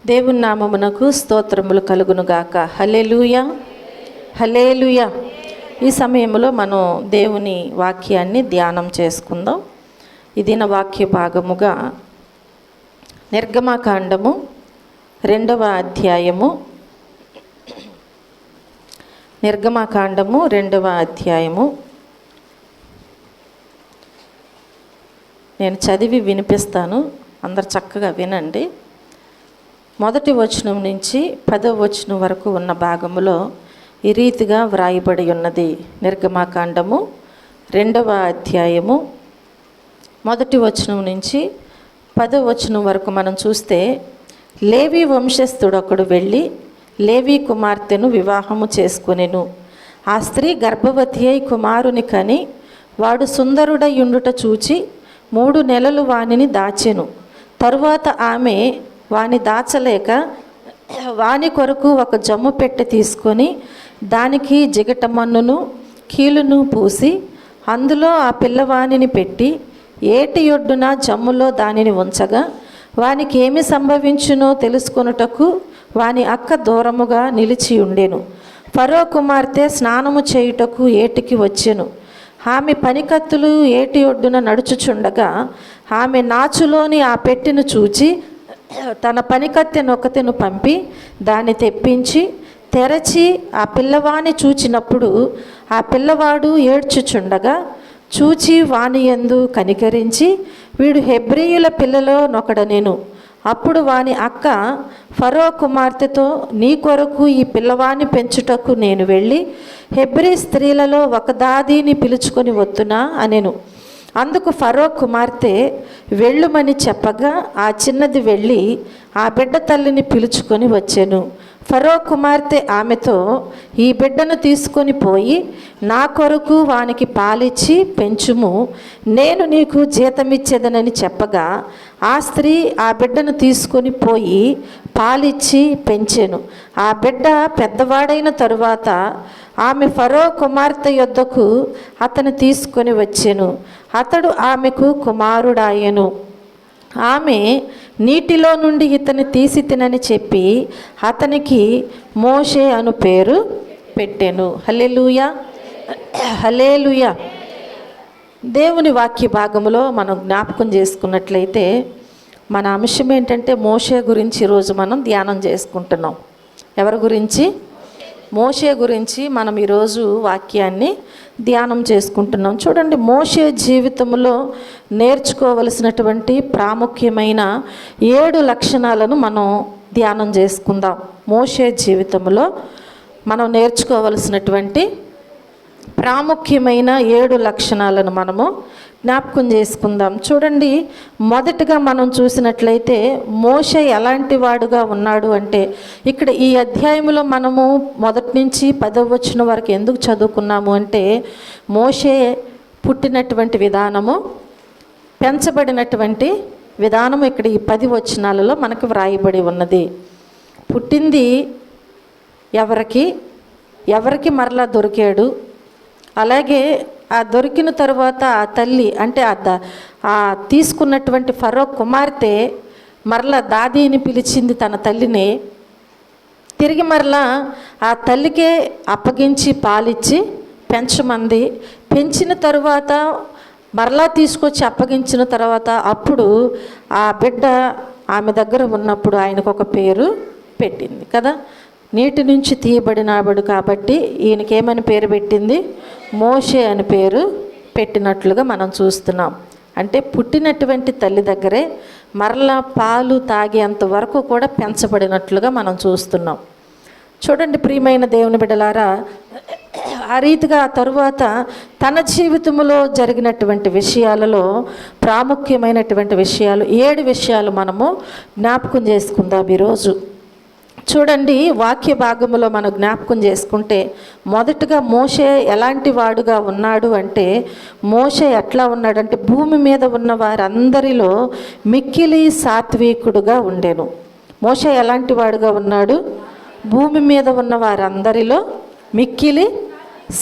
దేవుని నామమునకు స్తోత్రములు కలుగునుగాక. హల్లెలూయా, హల్లెలూయా. ఈ సమయంలో మనం దేవుని వాక్యాన్ని ధ్యానం చేసుకుందాం. ఈ దిన వాక్య భాగముగా నిర్గమకాండము 2వ అధ్యాయము, నిర్గమకాండము 2వ అధ్యాయము నేను చదివి వినిపిస్తాను, అందరు చక్కగా వినండి. 1వ వచనం నుంచి 10వ వచనం వరకు ఉన్న భాగములో ఈ రీతిగా వ్రాయబడి ఉన్నది. నిర్గమకాండము 2వ అధ్యాయము 1వ వచనం నుంచి 10వ వచనం వరకు మనం చూస్తే, లేవి వంశస్థుడొకడు వెళ్ళి లేవి కుమార్తెను వివాహము చేసుకొనెను. ఆ స్త్రీ గర్భవతి అయి కుమారుని కని వాడు సుందరుడై ఉండుట చూచి 3 నెలలు వానిని దాచెను. తరువాత ఆమె వాని దాచలేక వాని కొరకు ఒక జమ్ము పెట్టె తీసుకొని దానికి జిగటమన్నును కీలును పూసి అందులో ఆ పిల్లవానిని పెట్టి ఏటి ఒడ్డున జమ్ములో దానిని ఉంచగా వానికి ఏమి సంభవించునో తెలుసుకొనుటకు వాని అక్క దూరముగా నిలిచి ఉండెను. ఫరో కుమార్తె స్నానము చేయుటకు ఏటికి వచ్చెను. ఆమె పనికత్తులు ఏటి ఒడ్డున నడుచుచుండగా ఆమె నాచులోని ఆ పెట్టెను చూచి తన పనికత్తెనొకతెను పంపి దాన్ని తెప్పించి తెరచి ఆ పిల్లవాని చూచినప్పుడు ఆ పిల్లవాడు ఏడ్చుచుండగా చూచి వాని యందు కనికరించి, వీడు హెబ్రీయుల పిల్లలో నొకడనెను. అప్పుడు వాని అక్క ఫరో కుమార్తెతో, నీ కొరకు ఈ పిల్లవాని పెంచుటకు నేను వెళ్ళి హెబ్రీ స్త్రీలలో ఒక దాదీని పిలుచుకొని వత్తునా అనెను. అందుకు ఫరో కుమార్తె వెళ్ళుమని చెప్పగా ఆ చిన్నది వెళ్ళి ఆ బిడ్డ తల్లిని పిలుచుకొని వచ్చెను. ఫరో కుమార్తె ఆమెతో, ఈ బిడ్డను తీసుకొని పోయి నా కొరకు వానికి పాలిచ్చి పెంచుము, నేను నీకు జీతమిచ్చేదనని చెప్పగా ఆ స్త్రీ ఆ బిడ్డను తీసుకొని పోయి పాలిచ్చి పెంచెను. ఆ బిడ్డ పెద్దవాడైన తరువాత ఆమె ఫరో కుమార్తె యొద్దకు అతను తీసుకొని వచ్చెను. అతడు ఆమెకు కుమారుడాయెను. ఆమె నీటిలో నుండి ఇతని తీసి తినని చెప్పి అతనికి మోషే అను పేరు పెట్టెను. హల్లెలూయా, హల్లెలూయా. దేవుని వాక్య భాగములో మనం జ్ఞాపకం చేసుకున్నట్లయితే మన అంశం ఏంటంటే మోషే గురించి ఈరోజు మనం ధ్యానం చేసుకుంటున్నాం. ఎవరి గురించి? మోషే గురించి మనం ఈరోజు వాక్యాన్ని ధ్యానం చేసుకుంటున్నాం. చూడండి, మోషే జీవితంలో నేర్చుకోవలసినటువంటి ప్రాముఖ్యమైన 7 లక్షణాలను మనం ధ్యానం చేసుకుందాం. మోషే జీవితంలో మనం నేర్చుకోవలసినటువంటి ప్రాముఖ్యమైన 7 లక్షణాలను మనము జ్ఞాపకం చేసుకుందాం. చూడండి, మొదటగా మనం చూసినట్లయితే మోషే ఎలాంటి వాడుగా ఉన్నాడు అంటే, ఇక్కడ ఈ అధ్యాయంలో మనము 1 నుంచి 10వ వచనం వరకు ఎందుకు చదువుకున్నాము అంటే, మోషే పుట్టినటువంటి విధానము, పెంచబడినటువంటి విధానము ఇక్కడ ఈ 10 వచనాలలో మనకు వ్రాయబడి ఉన్నది. పుట్టింది ఎవరికి మరలా దొరికాడు, అలాగే ఆ దొరికిన తర్వాత ఆ తల్లి అంటే ఆ తీసుకున్నటువంటి ఫరో కుమార్తె మరలా దాదీని పిలిచింది తన తల్లిని. తిరిగి మరలా ఆ తల్లికే అప్పగించి పాలిచ్చి పెంచమంది. పెంచిన తరువాత మరలా తీసుకొచ్చి అప్పగించిన తర్వాత అప్పుడు ఆ బిడ్డ ఆమె దగ్గర ఉన్నప్పుడు ఆయనకు ఒక పేరు పెట్టింది కదా. నీటి నుంచి తీయబడినాడు కాబట్టి ఈయనకేమని పేరు పెట్టింది? మోషే అని పేరు పెట్టినట్లుగా మనం చూస్తున్నాం. అంటే పుట్టినటువంటి తల్లి దగ్గరే మరలా పాలు తాగేంత వరకు కూడా పెంచబడినట్లుగా మనం చూస్తున్నాం. చూడండి ప్రియమైన దేవుని బిడ్డలారా, ఆ రీతిగా ఆ తరువాత తన జీవితంలో జరిగినటువంటి విషయాలలో ప్రాముఖ్యమైనటువంటి విషయాలు 7 విషయాలు మనము జ్ఞాపకం చేసుకుందాం ఈరోజు. చూడండి, వాక్య భాగంలో మనం జ్ఞాపకం చేసుకుంటే మొదటగా మోషే ఎలాంటి వాడుగా ఉన్నాడు అంటే, మోషే ఎట్లా ఉన్నాడంటే భూమి మీద ఉన్న వారందరిలో మిక్కిలి సాత్వికుడుగా ఉండెను. మోషే ఎలాంటి వాడుగా ఉన్నాడు? భూమి మీద ఉన్న వారందరిలో మిక్కిలి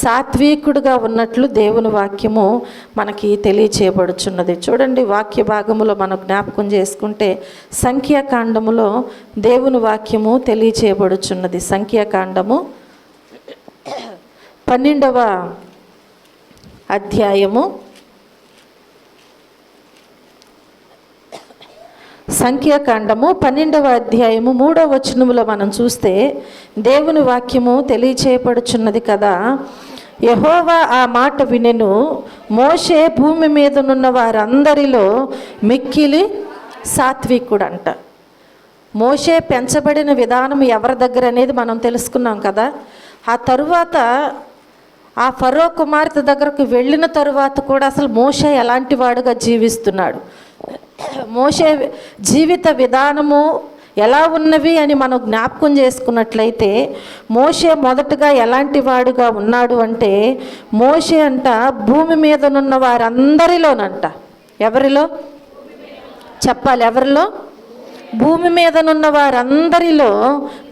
సాత్వికుడుగా ఉన్నట్లు దేవుని వాక్యము మనకి తెలియచేయబడుచున్నది. చూడండి, వాక్య భాగములో మనం జ్ఞాపకం చేసుకుంటే సంఖ్యాకాండములో దేవుని వాక్యము తెలియచేయబడుచున్నది. సంఖ్యాకాండము 12వ అధ్యాయము, సంఖ్యాకాండము 12వ అధ్యాయము 3వ వచనములో మనం చూస్తే దేవుని వాక్యము తెలియచేయబడుచున్నది కదా. యెహోవా ఆ మాట వినెను, మోషే భూమి మీదనున్న వారందరిలో మిక్కిలి సాత్వికుడంట. మోషే పెంచబడిన విధానం ఎవరి దగ్గర అనేది మనం తెలుసుకున్నాం కదా. ఆ తరువాత ఆ ఫరో కుమార్తె దగ్గరకు వెళ్ళిన తరువాత కూడా అసలు మోషే ఎలాంటి వాడుగా జీవిస్తున్నాడు, మోషే జీవిత విధానము ఎలా ఉన్నవి అని మనం జ్ఞాపకం చేసుకున్నట్లయితే మోషే మొదటగా ఎలాంటి వాడుగా ఉన్నాడు అంటే, మోషే అంట భూమి మీదనున్న వారందరిలోనంట, ఎవరిలో చెప్పాలి, ఎవరిలో? భూమి మీదనున్న వారందరిలో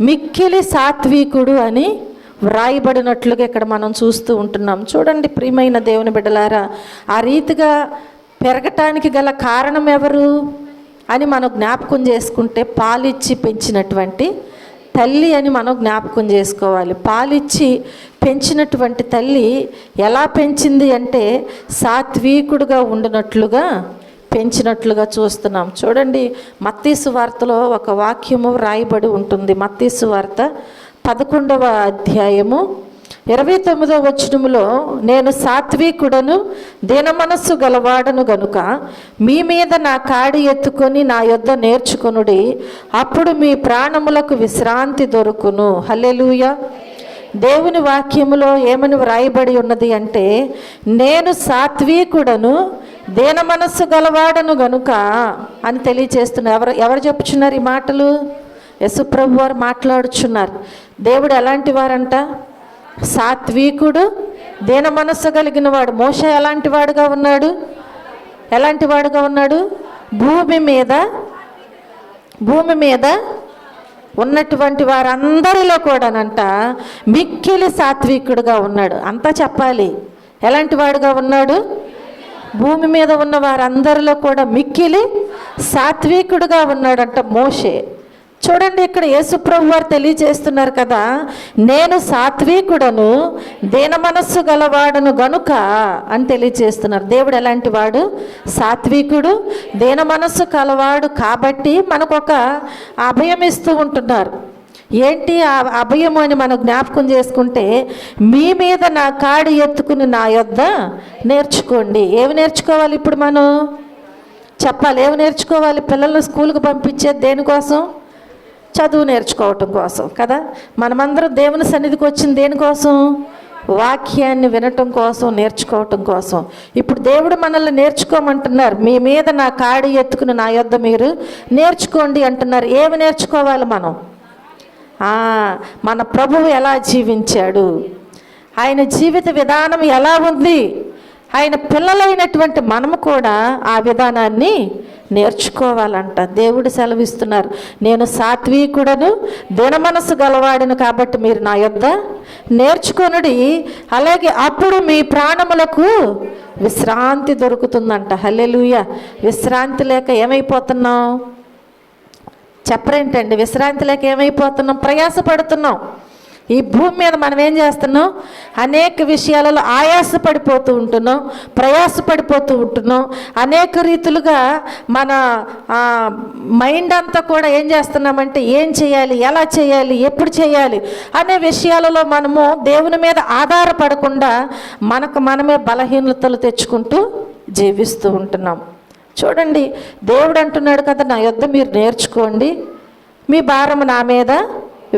మిక్కిలి సాత్వికుడు అని వ్రాయబడినట్లుగా ఇక్కడ మనం చూస్తూ ఉంటున్నాం. చూడండి ప్రియమైన దేవుని బిడ్డలారా, ఆ రీతిగా పెరగటానికి గల కారణం ఎవరు అని మనం జ్ఞాపకం చేసుకుంటే పాలిచ్చి పెంచినటువంటి తల్లి అని మనం జ్ఞాపకం చేసుకోవాలి. పాలిచ్చి పెంచినటువంటి తల్లి ఎలా పెంచింది అంటే సాత్వికుడుగా ఉండినట్లుగా పెంచినట్లుగా చూస్తున్నాం. చూడండి, మత్తయి సువార్తలో ఒక వాక్యము రాయబడి ఉంటుంది. మత్తయి సువార్త 11వ అధ్యాయము 29వ వచనములో, నేను సాత్వికుడను దీనమనస్సు గలవాడను గనుక మీ మీద నా కాడి ఎత్తుకొని నా యొద్ద నేర్చుకొనుడి, అప్పుడు మీ ప్రాణములకు విశ్రాంతి దొరుకును. హల్లెలూయా. దేవుని వాక్యములో ఏమని వ్రాయబడి ఉన్నది అంటే, నేను సాత్వికుడను దీనమనస్సు గలవాడను గనుక అని తెలియచేస్తున్నారు. ఎవరు చెప్పుచున్నారు ఈ మాటలు? యేసుప్రభు వారు మాట్లాడుచున్నారు. దేవుడు ఎలాంటి వారంట? సాత్వికుడు, దీన మనస్సు కలిగిన వాడు. మోషే ఎలాంటి వాడుగా ఉన్నాడు? ఎలాంటి వాడుగా ఉన్నాడు? భూమి మీద ఉన్నటువంటి వారందరిలో కూడానంట మిక్కిలి సాత్వికుడుగా ఉన్నాడు. అంతా చెప్పాలి. ఎలాంటి వాడుగా ఉన్నాడు? భూమి మీద ఉన్న వారందరిలో కూడా మిక్కిలి సాత్వికుడుగా ఉన్నాడంట మోషే. చూడండి, ఇక్కడ యేసుప్రభు వారు తెలియజేస్తున్నారు కదా, నేను సాత్వికుడను దీన మనస్సు గలవాడను గనుక అని తెలియజేస్తున్నారు. దేవుడు ఎలాంటి వాడు? సాత్వికుడు, దీన మనస్సు కలవాడు. కాబట్టి మనకు ఒక అభయం ఇస్తూ ఉంటున్నారు. ఏంటి ఆ అభయము అని మనం జ్ఞాపకం చేసుకుంటే, మీ మీద నా కాడి ఎత్తుకుని నా యొద్ద నేర్చుకోండి. ఏమి నేర్చుకోవాలి ఇప్పుడు మనం? చెప్పాలి. ఏమి నేర్చుకోవాలి? పిల్లల్ని స్కూల్కి పంపించేది దేనికోసం? చదువు నేర్చుకోవటం కోసం కదా. మనమందరం దేవుని సన్నిధికి వచ్చింది దేనికోసం? వాక్యాన్ని వినటం కోసం, నేర్చుకోవటం కోసం. ఇప్పుడు దేవుడు మనల్ని నేర్చుకోమంటున్నారు. మీ మీద నా కాడి ఎత్తుకుని నా యొద్ద మీరు నేర్చుకోండి అంటున్నారు. ఏమి నేర్చుకోవాలి మనం? మన ప్రభువు ఎలా జీవించాడు, ఆయన జీవిత విధానం ఎలా ఉంది, ఆయన పిల్లలైనటువంటి మనము కూడా ఆ విధానాన్ని నేర్చుకోవాలంట. దేవుడు సెలవిస్తున్నారు, నేను సాత్వికుడను దీన మనస్సు గలవాడను కాబట్టి మీరు నా యొద్ద నేర్చుకొనుడి, అలాగే అప్పుడు మీ ప్రాణములకు విశ్రాంతి దొరుకుతుందంట. హల్లెలూయా. విశ్రాంతి లేక ఏమైపోతున్నాం? చెప్పరేంటండి? విశ్రాంతి లేక ఏమైపోతున్నాం? ప్రయాసపడుతున్నాం. ఈ భూమి మీద మనం ఏం చేస్తున్నాం? అనేక విషయాలలో ఆయాసపడిపోతూ ఉంటున్నాం, ప్రయాసపడిపోతూ ఉంటున్నాం. అనేక రీతులుగా మన మైండ్ అంతా కూడా ఏం చేస్తున్నామంటే, ఏం చేయాలి, ఎలా చేయాలి, ఎప్పుడు చేయాలి అనే విషయాలలో మనము దేవుని మీద ఆధారపడకుండా మనకు మనమే బలహీనతలు తెచ్చుకుంటూ జీవిస్తూ ఉంటున్నాం. చూడండి, దేవుడు అంటున్నాడు కదా, నా యొద్ద మీరు నేర్చుకోండి, మీ భారము నా మీద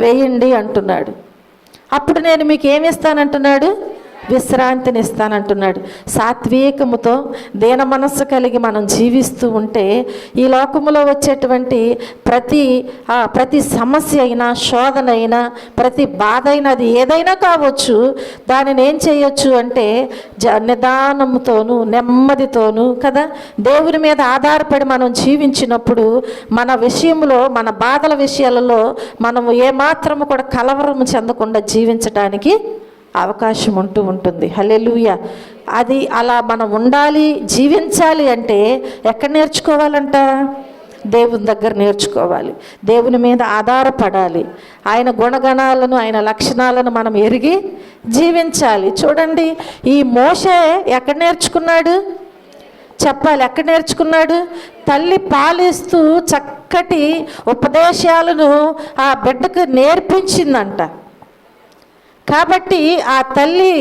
వేయండి అంటున్నాడు. అప్పుడు నేను మీకు ఏమి ఇస్తానంటున్నాడు? విశ్రాంతిని ఇస్తానంటున్నాడు. సాత్వికముతో దీన మనస్సు కలిగి మనం జీవిస్తూ ఉంటే ఈ లోకములో వచ్చేటువంటి ప్రతి సమస్య అయినా, శోధన అయినా, ప్రతి బాధ అయినా, అది ఏదైనా కావచ్చు, దానిని ఏం చేయొచ్చు అంటే నిదానముతోనూ నెమ్మదితోనూ కదా, దేవుని మీద ఆధారపడి మనం జీవించినప్పుడు మన విషయంలో, మన బాధల విషయాలలో మనము ఏమాత్రము కూడా కలవరము చెందకుండా జీవించడానికి అవకాశం ఉంటూ ఉంటుంది. హల్లెలూయా. అది అలా మనం ఉండాలి, జీవించాలి అంటే ఎక్కడ నేర్చుకోవాలంట? దేవుని దగ్గర నేర్చుకోవాలి. దేవుని మీద ఆధారపడాలి. ఆయన గుణగణాలను, ఆయన లక్షణాలను మనం ఎరిగి జీవించాలి. చూడండి, ఈ మోషే ఎక్కడ నేర్చుకున్నాడు? చెప్పాలి, ఎక్కడ నేర్చుకున్నాడు? తల్లి పాలిస్తూ చక్కటి ఉపదేశాలను ఆ బిడ్డకు నేర్పించిందంట. కాబట్టి ఆ తల్లి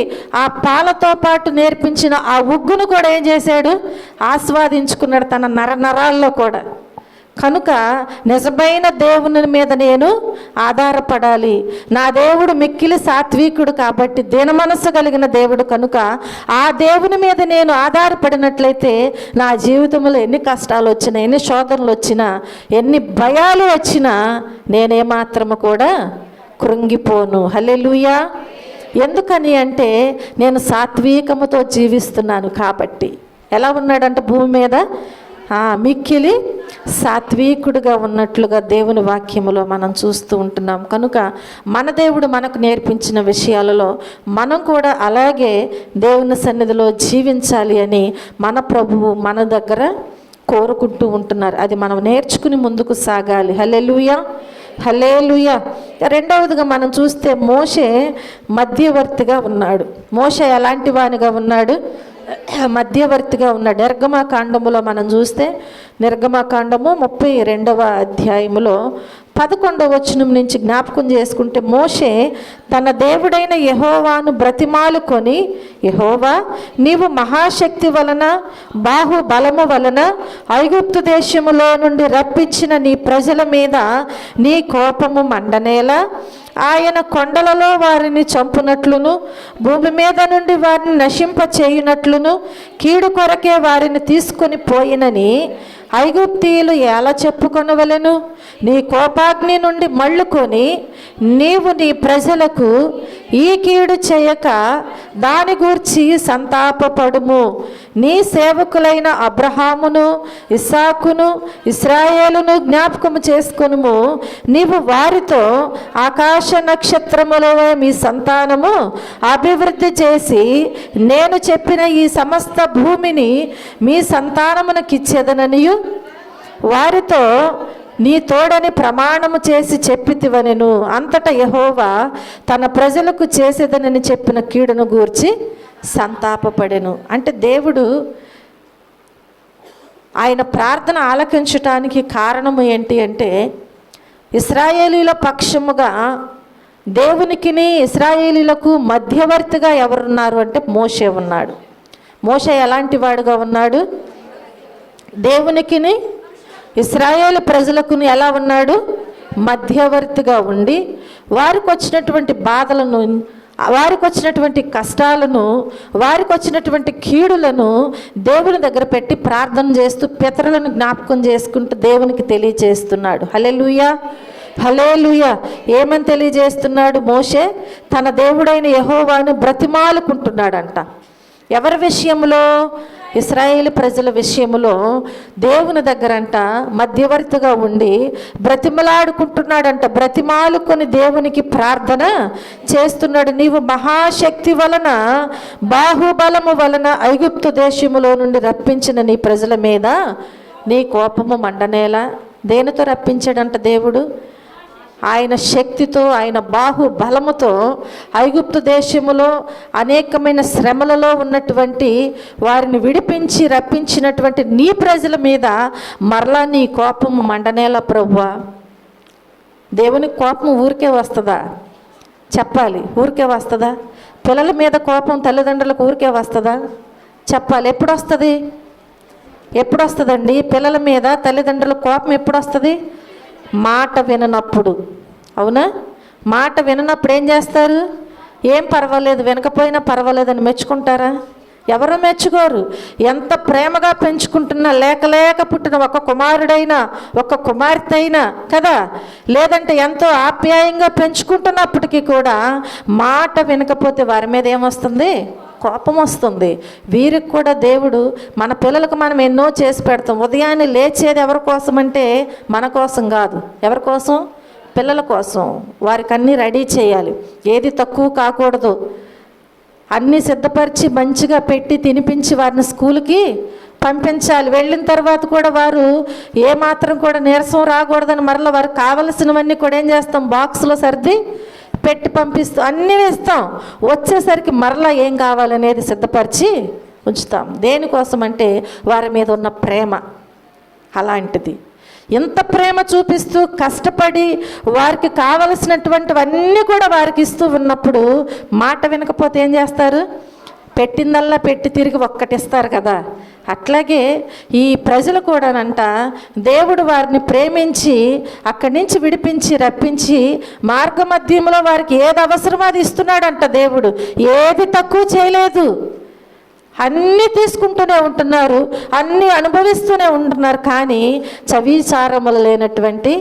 ఆ పాలతో పాటు నేర్పించిన ఆ ఉగ్గును కూడా ఏం చేశాడు? ఆస్వాదించుకున్నాడు తన నరాల్లో కూడా. కనుక నిజమైన దేవుని మీద నేను ఆధారపడాలి. నా దేవుడు మిక్కిలి సాత్వికుడు కాబట్టి, దీనమనస్సు కలిగిన దేవుడు కనుక ఆ దేవుని మీద నేను ఆధారపడినట్లయితే నా జీవితంలో ఎన్ని కష్టాలు వచ్చినా, ఎన్ని శోధనలు వచ్చినా, ఎన్ని భయాలు వచ్చినా నేనేమాత్రము కూడా కృంగిపోను. హల్లెలూయా. ఎందుకని అంటే నేను సాత్వికముతో జీవిస్తున్నాను కాబట్టి. ఎలా ఉన్నాడంటే భూమి మీద మిక్కిలి సాత్వికుడుగా ఉన్నట్లుగా దేవుని వాక్యములో మనం చూస్తూ ఉంటున్నాం. కనుక మన దేవుడు మనకు నేర్పించిన విషయాలలో మనం కూడా అలాగే దేవుని సన్నిధిలో జీవించాలి అని మన ప్రభువు మన దగ్గర కోరుకుంటూ ఉంటున్నారు. అది మనం నేర్చుకుని ముందుకు సాగాలి. హల్లెలూయా, హల్లెలూయా. రెండవదిగా మనం చూస్తే మోషే మధ్యవర్తిగా ఉన్నాడు. మోషే ఎలాంటి వానిగా ఉన్నాడు? మధ్యవర్తిగా ఉన్నాడు. నిర్గమకాండములో మనం చూస్తే నిర్గమకాండము 32వ అధ్యాయములో 11వ వచనం నుంచి జ్ఞాపకం చేసుకుంటే, మోషే తన దేవుడైన యెహోవాను బ్రతిమాలుకొని, యెహోవా, నీవు మహాశక్తి వలన బాహుబలము వలన ఐగుప్తు దేశములో నుండి రప్పించిన నీ ప్రజల మీద నీ కోపము మండనేలా, ఆయన కొండలలో వారిని చంపునట్లును, భూమి మీద నుండి వారిని నశింప చేయునట్లును, కీడు కొరకే వారిని తీసుకొని పోయినని ఐగుప్తీయులు ఎలా చెప్పుకొనవలెను? నీ కోపాగ్ని నుండి మళ్ళుకొని నీవు నీ ప్రజలకు ఈ కీడు చేయక దాని గూర్చి సంతాపపడుము. నీ సేవకులైన అబ్రహామును, ఇస్సాకును, ఇశ్రాయేలును జ్ఞాపకము చేసుకొనుము. నీవు వారితో ఆకాశ నక్షత్రములో మీ సంతానము అభివృద్ధి చేసి నేను చెప్పిన ఈ సమస్త భూమిని మీ సంతానమునకిచ్చేదననియు వారితో నీ తోడని ప్రమాణము చేసి చెప్పితివనెను. అంతటా యెహోవా తన ప్రజలకు చేసేదనని చెప్పిన కీడును గూర్చి సంతాపపడెను. అంటే దేవుడు ఆయన ప్రార్థన ఆలకించటానికి కారణము ఏంటి అంటే, ఇశ్రాయేలీల పక్షముగా దేవునికిని ఇశ్రాయేలీలకు మధ్యవర్తిగా ఎవరున్నారు అంటే మోషే ఉన్నాడు. మోషే ఎలాంటి వాడుగా ఉన్నాడు? దేవునికిని ఇశ్రాయేలు ప్రజలకు ఎలా ఉన్నాడు? మధ్యవర్తిగా ఉండి వారికి వచ్చినటువంటి బాధలను, వారికి వచ్చినటువంటి కష్టాలను, వారికి వచ్చినటువంటి కీడులను దేవుని దగ్గర పెట్టి ప్రార్థన చేస్తూ పితరులను జ్ఞాపకం చేసుకుంటూ దేవునికి తెలియజేస్తున్నాడు. హల్లెలూయా, హల్లెలూయా. ఏమని తెలియజేస్తున్నాడు? మోషే తన దేవుడైన యెహోవాను బ్రతిమాలుకుంటున్నాడంట. ఎవరి విషయంలో? ఇశ్రాయేలు ప్రజల విషయంలో దేవుని దగ్గరంట మధ్యవర్తిగా ఉండి బ్రతిమలాడుకుంటున్నాడంట. బ్రతిమాలుకొని దేవునికి ప్రార్థన చేస్తున్నాడు. నీవు మహాశక్తి వలన బాహుబలము వలన ఐగుప్తు దేశములో నుండి రప్పించిన నీ ప్రజల మీద నీ కోపము మండనేలా. దేనితో రప్పించాడంట దేవుడు? ఆయన శక్తితో, ఆయన బాహుబలముతో ఐగుప్తు దేశములో అనేకమైన శ్రమలలో ఉన్నటువంటి వారిని విడిపించి రప్పించినటువంటి నీ ప్రజల మీద మరలా నీ కోపము మండనేలా ప్రభువా. దేవుని కోపం ఊరికే వస్తుందా? చెప్పాలి, ఊరికే వస్తుందా? పిల్లల మీద కోపం తల్లిదండ్రులకు ఊరికే వస్తుందా? చెప్పాలి, ఎప్పుడు వస్తుంది? ఎప్పుడు వస్తుందండి పిల్లల మీద తల్లిదండ్రుల కోపం? ఎప్పుడు వస్తుంది? మాట విననప్పుడు. అవునా? మాట విననప్పుడు ఏం చేస్తారు? ఏం పర్వాలేదు, వినకపోయినా పర్వాలేదని మెచ్చుకుంటారా? ఎవరు మెచ్చుకోరు. ఎంత ప్రేమగా పెంచుకుంటున్నా, లేక పుట్టిన ఒక కుమారుడైనా ఒక కుమార్తె అయినా కదా, లేదంటే ఎంతో ఆప్యాయంగా పెంచుకుంటున్నప్పటికీ కూడా మాట వినకపోతే వారి మీద ఏమొస్తుంది? కోపం వస్తుంది. వీరికి కూడా దేవుడు, మన పిల్లలకు మనం ఎన్నో చేసి పెడతాం. ఉదయాన్నే లేచేది ఎవరి కోసం అంటే మన కోసం కాదు. ఎవరి కోసం? పిల్లల కోసం. వారికి అన్నీ రెడీ చేయాలి. ఏది తక్కువ కాకూడదు. అన్నీ సిద్ధపరిచి మంచిగా పెట్టి తినిపించి వారిని స్కూల్కి పంపించాలి. వెళ్ళిన తర్వాత కూడా వారు ఏమాత్రం కూడా నీరసం రాకూడదని మరలా వారు కావలసినవన్నీ కూడా ఏం చేస్తాం, బాక్స్లో సర్ది పెట్టి పంపిస్తాం, అన్నీ వేస్తాం. వచ్చేసరికి మరలా ఏం కావాలనేది సిద్ధపరిచి ఉంచుతాం. దేనికోసం అంటే వారి మీద ఉన్న ప్రేమ అలాంటిది. ఎంత ప్రేమ చూపిస్తూ కష్టపడి వారికి కావలసినటువంటివన్నీ కూడా వారికి ఇస్తూ ఉన్నప్పుడు మాట వినకపోతే ఏం చేస్తారు, పెట్టిందల్లా పెట్టి తిరిగి ఒక్కటిస్తారు కదా. అట్లాగే ఈ ప్రజలు కూడానంట దేవుడు వారిని ప్రేమించి అక్కడి నుంచి విడిపించి రప్పించి మార్గ మధ్యంలో వారికి ఏది అవసరమో అది ఇస్తున్నాడంట. దేవుడు ఏది తక్కువ చేయలేదు, అన్నీ తీసుకుంటూనే ఉంటున్నారు, అన్నీ అనుభవిస్తూనే ఉంటున్నారు. కానీ చవిచారములు లేనటువంటి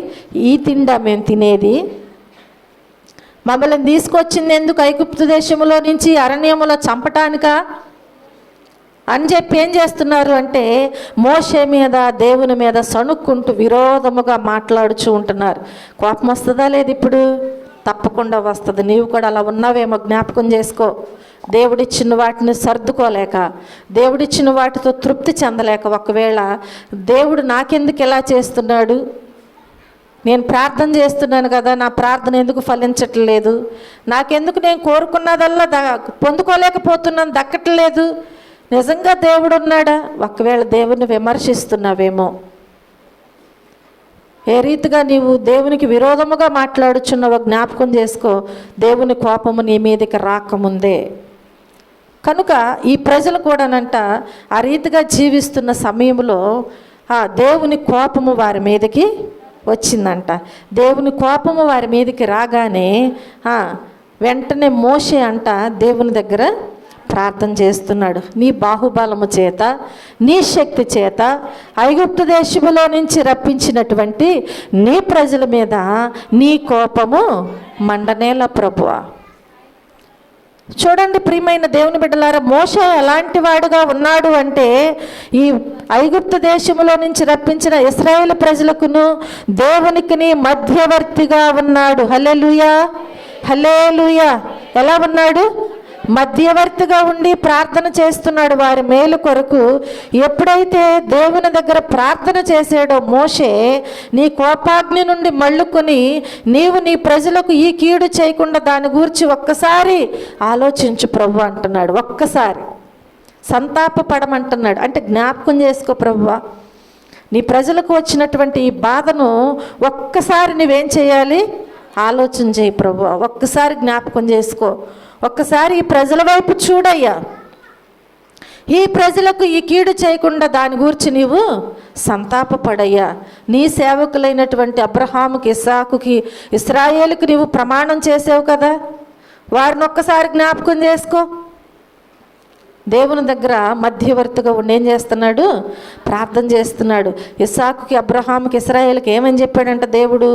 ఈ తిండా మేము తినేది, మమ్మల్ని తీసుకొచ్చింది ఎందుకు ఐగుప్తు దేశంలో నుంచి అరణ్యములో చంపటానిక అని చెప్పి ఏం చేస్తున్నారు అంటే మోషే మీద దేవుని మీద సణుక్కుంటూ విరోధముగా మాట్లాడుచూ ఉంటున్నారు. కోపం వస్తుందా లేదు? ఇప్పుడు తప్పకుండా వస్తుంది. నీవు కూడా అలా ఉన్నావేమో జ్ఞాపకం చేసుకో. దేవుడిచ్చిన వాటిని సర్దుకోలేక, దేవుడిచ్చిన వాటితో తృప్తి చెందలేక, ఒకవేళ దేవుడు నాకెందుకు ఇలా చేస్తున్నాడు, నేను ప్రార్థన చేస్తున్నాను కదా, నా ప్రార్థన ఎందుకు ఫలించట్లేదు, నాకెందుకు నేను కోరుకున్నదల్లా పొందుకోలేకపోతున్నాను, దక్కట్లేదు, నిజంగా దేవుడు ఉన్నాడా? ఒకవేళ దేవుని విమర్శిస్తున్నావేమో. ఏ రీతిగా నీవు దేవునికి విరోధముగా మాట్లాడుచున్నావో జ్ఞాపకం చేసుకో, దేవుని కోపము నీ మీదకి రాకముందే. కనుక ఈ ప్రజలు కూడానంట ఆ రీతిగా జీవిస్తున్న సమయంలో దేవుని కోపము వారి మీదకి వచ్చిందంట. దేవుని కోపము వారి మీదకి రాగానే వెంటనే మోషే అంట దేవుని దగ్గర ప్రార్థన చేస్తున్నాడు. నీ బాహుబలము చేత, నీ శక్తి చేత ఐగుప్తు దేశములో నుంచి రప్పించినటువంటి నీ ప్రజల మీద నీ కోపము మండనేల ప్రభువా. చూడండి ప్రియమైన దేవుని బిడ్డలారా, మోషే ఎలాంటి వాడుగా ఉన్నాడు అంటే ఈ ఐగుప్తు దేశములో నుంచి రప్పించిన ఇశ్రాయేలు ప్రజలకును దేవునికిని మధ్యవర్తిగా ఉన్నాడు. హల్లెలూయా, హల్లెలూయా. ఎలా ఉన్నాడు? మధ్యవర్తిగా ఉండి ప్రార్థన చేస్తున్నాడు వారి మేలు కొరకు. ఎప్పుడైతే దేవుని దగ్గర ప్రార్థన చేసాడో మోషే, నీ కోపాగ్ని నుండి మళ్ళుకొని నీవు నీ ప్రజలకు ఈ కీడు చేయకుండా దాని గురించి ఒక్కసారి ఆలోచించు ప్రభు అంటున్నాడు. ఒక్కసారి సంతాపపడమంటున్నాడు. అంటే జ్ఞాపకం చేసుకో ప్రభువా, నీ ప్రజలకు వచ్చినటువంటి ఈ బాధను ఒక్కసారి నువ్వేం చేయాలి, ఆలోచన చేయి ప్రభువా. ఒక్కసారి జ్ఞాపకం చేసుకో, ఒక్కసారి ఈ ప్రజల వైపు చూడయ్యా. ఈ ప్రజలకు ఈ కీడు చేయకుండా దాని గురించి నీవు సంతాపపడయ్యా. నీ సేవకులైనటువంటి అబ్రహాముకి, ఇస్సాకుకి, ఇశ్రాయేలుకి నీవు ప్రమాణం చేసావు కదా, వారిని ఒక్కసారి జ్ఞాపకం చేసుకో. దేవుని దగ్గర మధ్యవర్తిగా ఉండి ఏం చేస్తున్నాడు, ప్రార్థన చేస్తున్నాడు. ఇస్సాకుకి, అబ్రహాముకి, ఇశ్రాయేలుకి ఏమని చెప్పాడంట దేవుడు,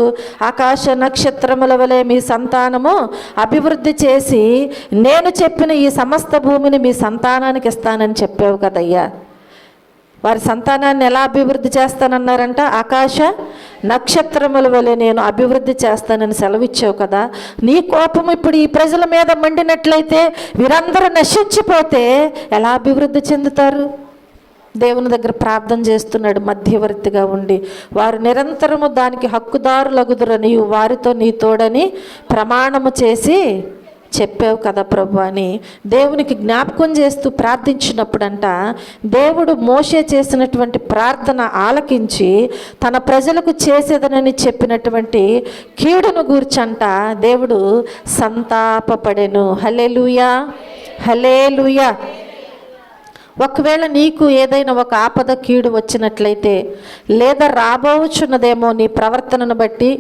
ఆకాశ నక్షత్రముల వలె మీ సంతానము అభివృద్ధి చేసి నేను చెప్పిన ఈ సమస్త భూమిని మీ సంతానానికి ఇస్తానని చెప్పావు కదయ్యా. వారి సంతానాన్ని ఎలా అభివృద్ధి చేస్తానన్నారంట, ఆకాశ నక్షత్రముల వలె నేను అభివృద్ధి చేస్తానని సెలవిచ్చావు కదా. నీ కోపం ఇప్పుడు ఈ ప్రజల మీద మండినట్లయితే వీరందరూ నశించిపోతే ఎలా అభివృద్ధి చెందుతారు? దేవుని దగ్గర ప్రార్థన చేస్తున్నాడు మధ్యవర్తిగా ఉండి. వారు నిరంతరము దానికి హక్కుదారులగుదురని వారితో నీ తోడని ప్రమాణము చేసి చెప్పావు కదా ప్రభు అని దేవునికి జ్ఞాపకం చేస్తూ ప్రార్థించినప్పుడంట దేవుడు మోషే చేసినటువంటి ప్రార్థన ఆలకించి తన ప్రజలకు చేసేదనని చెప్పినటువంటి కీడును గూర్చంట దేవుడు సంతాపపడెను. హల్లెలూయా, హల్లెలూయా. ఒకవేళ నీకు ఏదైనా ఒక ఆపద కీడు వచ్చినట్లయితే, లేదా రాబోచున్నదేమో నీ ప్రవర్తనను బట్టి,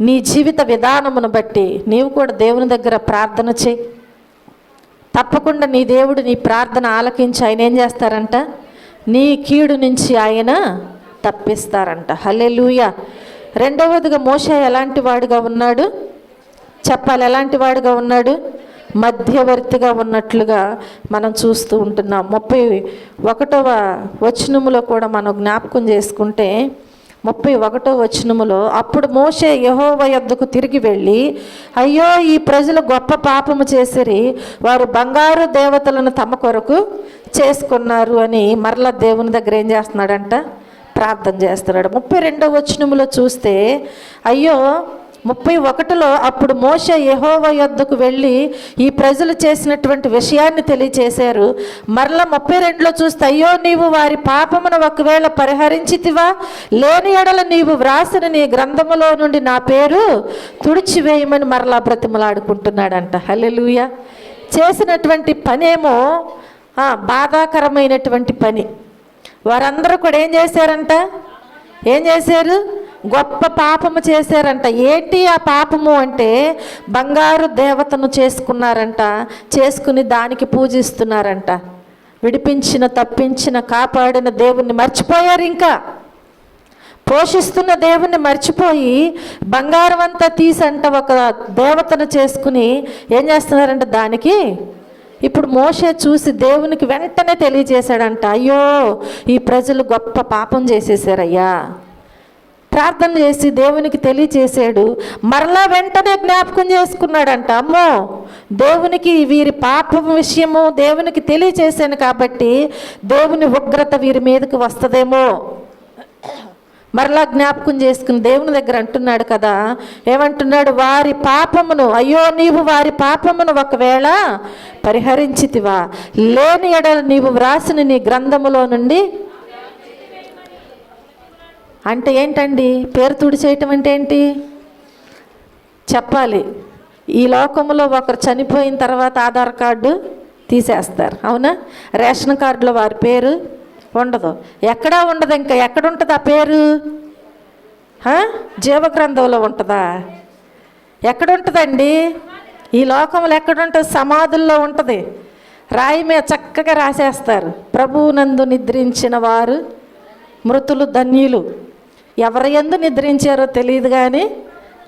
నీ జీవిత విధానమును బట్టి నీవు కూడా దేవుని దగ్గర ప్రార్థన చేయి. తప్పకుండా నీ దేవుడు నీ ప్రార్థన ఆలకించి ఆయన ఏం చేస్తారంట, నీ కీడు నుంచి ఆయన తప్పిస్తారంట. హల్లెలూయా. రెండవదిగా మోషే ఎలాంటి వాడుగా ఉన్నాడు చెప్పాలి, ఎలాంటి వాడుగా ఉన్నాడు, మధ్యవర్తిగా ఉన్నట్లుగా మనం చూస్తూ ఉంటున్నాం. 31వ వచనములో కూడా మనం జ్ఞాపకం చేసుకుంటే 31వ వచనములో, అప్పుడు మోషే యెహోవా యొద్దకు తిరిగి వెళ్ళి, అయ్యో, ఈ ప్రజలు గొప్ప పాపము చేసిరి, వారు బంగారు దేవతలను తమ కొరకు చేసుకున్నారు అని మరలా దేవుని దగ్గర ఏం చేస్తున్నాడంట? ప్రార్థన చేస్తున్నాడు. 32వ వచనములో చూస్తే, అయ్యో 31లో, అప్పుడు మోషే యెహోవా యొద్దకు వెళ్ళి ఈ ప్రజలు చేసినటువంటి విషయాన్ని తెలియచేశారు. మరలా 32లో చూస్తే, అయ్యో, నీవు వారి పాపమును ఒకవేళ పరిహరించితివా, లేని ఎడల నీవు వ్రాసిన నీ గ్రంథములో నుండి నా పేరు తుడిచివేయమని మరలా బ్రతిమలాడుకుంటున్నాడంట. హల్లెలూయా. చేసినటువంటి పనేమో బాధాకరమైనటువంటి పని. వారందరూ కూడా ఏం చేశారంట? ఏం చేశారు? గొప్ప పాపము చేశారంట. ఏంటి ఆ పాపము అంటే, బంగారు దేవతను చేసుకున్నారంట. చేసుకుని దానికి పూజిస్తున్నారంట. విడిపించిన, తప్పించిన, కాపాడిన దేవుణ్ణి మర్చిపోయారు. ఇంకా పోషిస్తున్న దేవుణ్ణి మర్చిపోయి బంగారం అంతా తీసంట ఒక దేవతను చేసుకుని ఏం చేస్తున్నారంట? దానికి ఇప్పుడు మోషే చూసి దేవునికి వెంటనే తెలియజేశాడంట, అయ్యో, ఈ ప్రజలు గొప్ప పాపం చేసేసారయ్యా. ప్రార్థన చేసి దేవునికి తెలియచేశాడు. మరలా వెంటనే జ్ఞాపకం చేసుకున్నాడంట, అమ్మో, దేవునికి వీరి పాపం విషయము దేవునికి తెలియచేశాను కాబట్టి దేవుని ఉగ్రత వీరి మీదకి వస్తుందేమో. మరలా జ్ఞాపకం చేసుకుని దేవుని దగ్గర అంటున్నాడు కదా, ఏమంటున్నాడు? వారి పాపమును, అయ్యో, నీవు వారి పాపమును ఒకవేళ పరిహరించితివా, లేని ఎడల నీవు వ్రాసిన నీ గ్రంథములో నుండి. అంటే ఏంటండి? పేరు తుడిచేయటం అంటే ఏంటి చెప్పాలి. ఈ లోకంలో ఒకరు చనిపోయిన తర్వాత ఆధార్ కార్డు తీసేస్తారు, అవునా? రేషన్ కార్డులో వారి పేరు ఉండదు, ఎక్కడా ఉండదు. ఇంకా ఎక్కడుంటుంది ఆ పేరు? జీవగ్రంథంలో ఉంటుందా? ఎక్కడుంటుందండి? ఈ లోకంలో ఎక్కడుంటుంది? సమాధుల్లో ఉంటుంది. రాయి మీద చక్కగా రాసేస్తారు, ప్రభువునందు నిద్రించిన వారు మృతులు ధన్యులు. ఎవరి యందు నిద్రించారో తెలియదు కానీ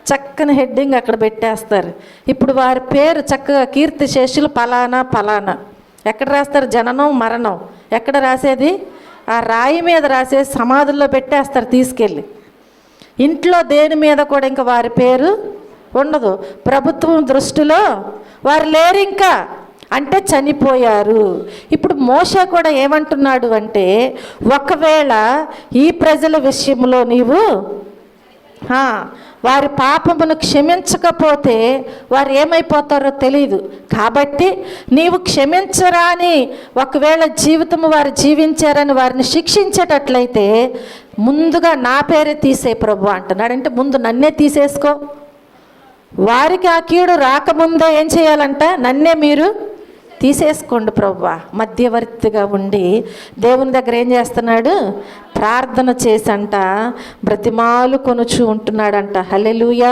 చక్కని హెడ్డింగ్ అక్కడ పెట్టేస్తారు. ఇప్పుడు వారి పేరు చక్కగా కీర్తిశేషులు ఫలానా ఫలానా. ఎక్కడ రాస్తారు? జననం, మరణం ఎక్కడ రాసేది? ఆ రాయి మీద రాసేసి సమాధుల్లో పెట్టేస్తారు తీసుకెళ్ళి. ఇంట్లో దేని మీద కూడా ఇంకా వారి పేరు ఉండదు. ప్రభుత్వం దృష్టిలో వారు లేరు ఇంకా, అంటే చనిపోయారు. ఇప్పుడు మోషే కూడా ఏమంటున్నాడు అంటే, ఒకవేళ ఈ ప్రజల విషయంలో నీవు వారి పాపమును క్షమించకపోతే వారు ఏమైపోతారో తెలియదు. కాబట్టి నీవు క్షమించరాని ఒకవేళ జీవితము వారు జీవించారని వారిని శిక్షించేటట్లయితే ముందుగా నా పేరే తీసే ప్రభు అంటున్నాడు. అంటే ముందు నన్నే తీసేసుకో. వారికి ఆ కీడు రాకముందే ఏం చేయాలంట? నన్నే మీరు తీసేసుకోండి ప్రభువా. మధ్యవర్తిగా ఉండి దేవుని దగ్గర ఏం చేస్తున్నాడు? ప్రార్థన చేసంట బ్రతిమాలు కొనుచు ఉంటున్నాడంట. హల్లెలూయా,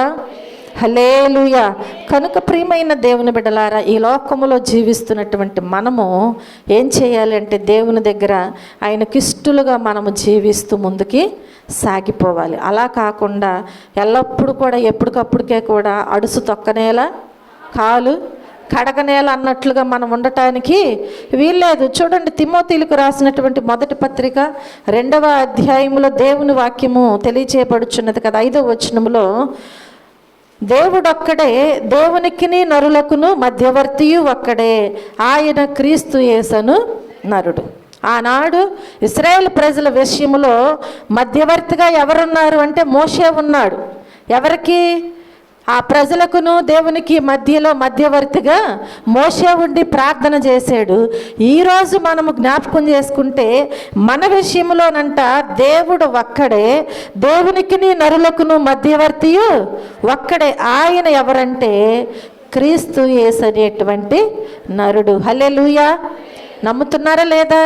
హల్లెలూయా. కనుక ప్రియమైన దేవుని బిడ్డలారా, ఈ లోకములో జీవిస్తున్నటువంటి మనము ఏం చేయాలి అంటే, దేవుని దగ్గర ఆయనకిష్టులుగా మనము జీవిస్తూ ముందుకి సాగిపోవాలి. అలా కాకుండా ఎల్లప్పుడూ కూడా ఎప్పటికప్పుడికే కూడా అడుసు తొక్కనేలా కాలు కడగనేల అన్నట్లుగా మనం ఉండటానికి వీల్లేదు. చూడండి, తిమోతీలకు రాసినటువంటి మొదటి పత్రిక 2వ అధ్యాయంలో దేవుని వాక్యము తెలియచేయబడుచున్నది కదా. 5వ వచనములో, దేవుడొక్కడే, దేవునికిని నరులకును మధ్యవర్తియు ఒక్కడే, ఆయన క్రీస్తు యేసును నరుడు. ఆనాడు ఇశ్రాయేలు ప్రజల విషయంలో మధ్యవర్తిగా ఎవరున్నారు అంటే మోషే ఉన్నాడు. ఎవరికి? ఆ ప్రజలకును దేవునికి మధ్యలో మధ్యవర్తిగా మోషే ఉండి ప్రార్థన చేశాడు. ఈరోజు మనము జ్ఞాపకం చేసుకుంటే మన విషయంలోనంట దేవుడు ఒక్కడే, దేవునికిని నరులకును మధ్యవర్తియు ఒక్కడే. ఆయన ఎవరంటే క్రీస్తు యేసు అనేటువంటి నరుడు. హల్లెలూయా. నమ్ముతున్నారా లేదా?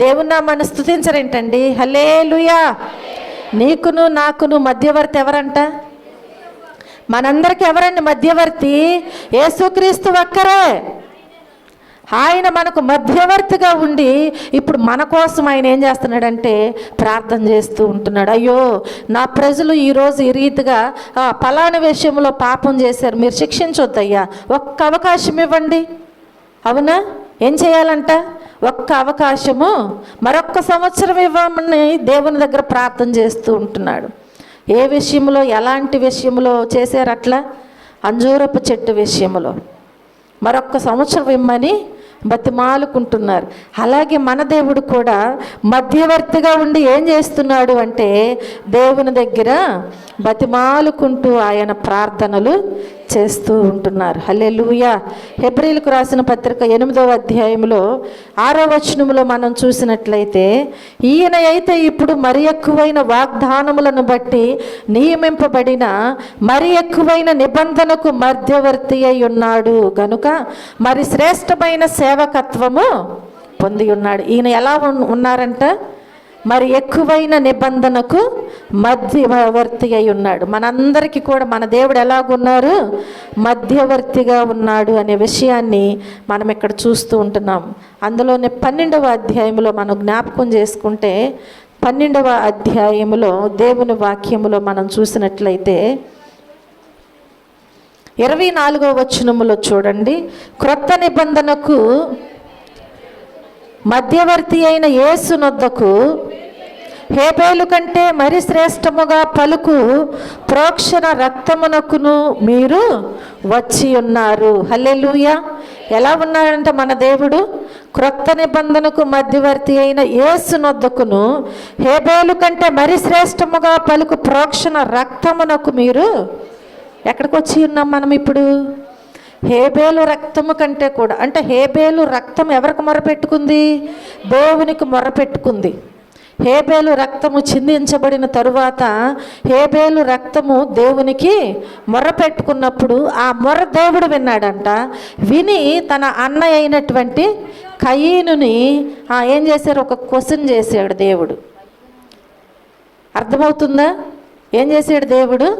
దేవుని నామాన్ని స్తుతించరేంటండి? హల్లెలూయా. నీకును నాకును మధ్యవర్తి ఎవరంట? మనందరికి ఎవరండి మధ్యవర్తి? యేసుక్రీస్తు ఒక్కరే. ఆయన మనకు మధ్యవర్తిగా ఉండి ఇప్పుడు మన కోసం ఆయన ఏం చేస్తున్నాడంటే ప్రార్థన చేస్తూ ఉంటున్నాడు. అయ్యో, నా ప్రజలు ఈరోజు ఈ రీతిగా ఫలానా విషయంలో పాపం చేశారు, మీరు శిక్షించొద్దయ్యా, ఒక్క అవకాశం ఇవ్వండి. అవునా? ఏం చేయాలంట? ఒక్క అవకాశము, మరొక్క సంవత్సరం ఇవ్వమని దేవుని దగ్గర ప్రార్థన చేస్తూ ఉంటున్నాడు. ఏ విషయంలో, ఎలాంటి విషయంలో చేశారు అట్లా? అంజూరపు చెట్టు విషయంలో మరొక్క సంవత్సరం ఇమ్మని బతిమాలుకుంటున్నారు. అలాగే మన దేవుడు కూడా మధ్యవర్తిగా ఉండి ఏం చేస్తున్నాడు అంటే దేవుని దగ్గర బతిమాలుకుంటూ ఆయన ప్రార్థనలు చేస్తూ ఉంటున్నారు. హల్లెలూయా. హెబ్రీయులకు రాసిన పత్రిక 8వ అధ్యాయంలో 6వ వచనంలో మనం చూసినట్లయితే, ఈయన అయితే ఇప్పుడు మరి ఎక్కువైన వాగ్దానములను బట్టి నియమింపబడిన మరి ఎక్కువైన నిబంధనకు మధ్యవర్తి అయి ఉన్నాడు గనుక మరి శ్రేష్టమైన సేవకత్వము పొంది ఉన్నాడు. ఈయన ఎలా ఉన్నారంట? మరి ఎక్కువైన నిబంధనకు మధ్యవర్తి అయి ఉన్నాడు. మనందరికీ కూడా మన దేవుడు ఎలాగున్నారు? మధ్యవర్తిగా ఉన్నాడు అనే విషయాన్ని మనం ఇక్కడ చూస్తూ ఉంటున్నాం. అందులోనే 12వ అధ్యాయంలో మనం జ్ఞాపకం చేసుకుంటే, 12వ అధ్యాయంలో దేవుని వాక్యములో మనం చూసినట్లయితే 24వ వచనములో చూడండి, క్రొత్త నిబంధనకు మధ్యవర్తి అయిన యేసు నొద్దకు హేబేలు కంటే మరి శ్రేష్టముగా పలుకు ప్రోక్షణ రక్తమునకును మీరు వచ్చి ఉన్నారు. హల్లెలూయా. ఎలా ఉన్నాడంటే మన దేవుడు క్రొత్త నిబంధనకు మధ్యవర్తి అయిన యేసు నొద్దకును హేబేలు కంటే మరి శ్రేష్టముగా పలుకు ప్రోక్షణ రక్తమునకు మీరు ఎక్కడికి వచ్చి ఉన్నాం మనం ఇప్పుడు? హేబేలు రక్తము కంటే కూడా, అంటే హేబేలు రక్తం ఎవరికి మొరపెట్టుకుంది? దేవునికి మొరపెట్టుకుంది. హేబేలు రక్తము చిందించబడిన తరువాత హేబేలు రక్తము దేవునికి మొరపెట్టుకున్నప్పుడు ఆ మొర దేవుడు విన్నాడంట. విని తన అన్నయ్య అయినటువంటి కయీనుని ఏం చేశారు? ఒక క్వశ్చన్ చేశాడు దేవుడు. అర్థమవుతుందా? ఏం చేశాడు దేవుడు?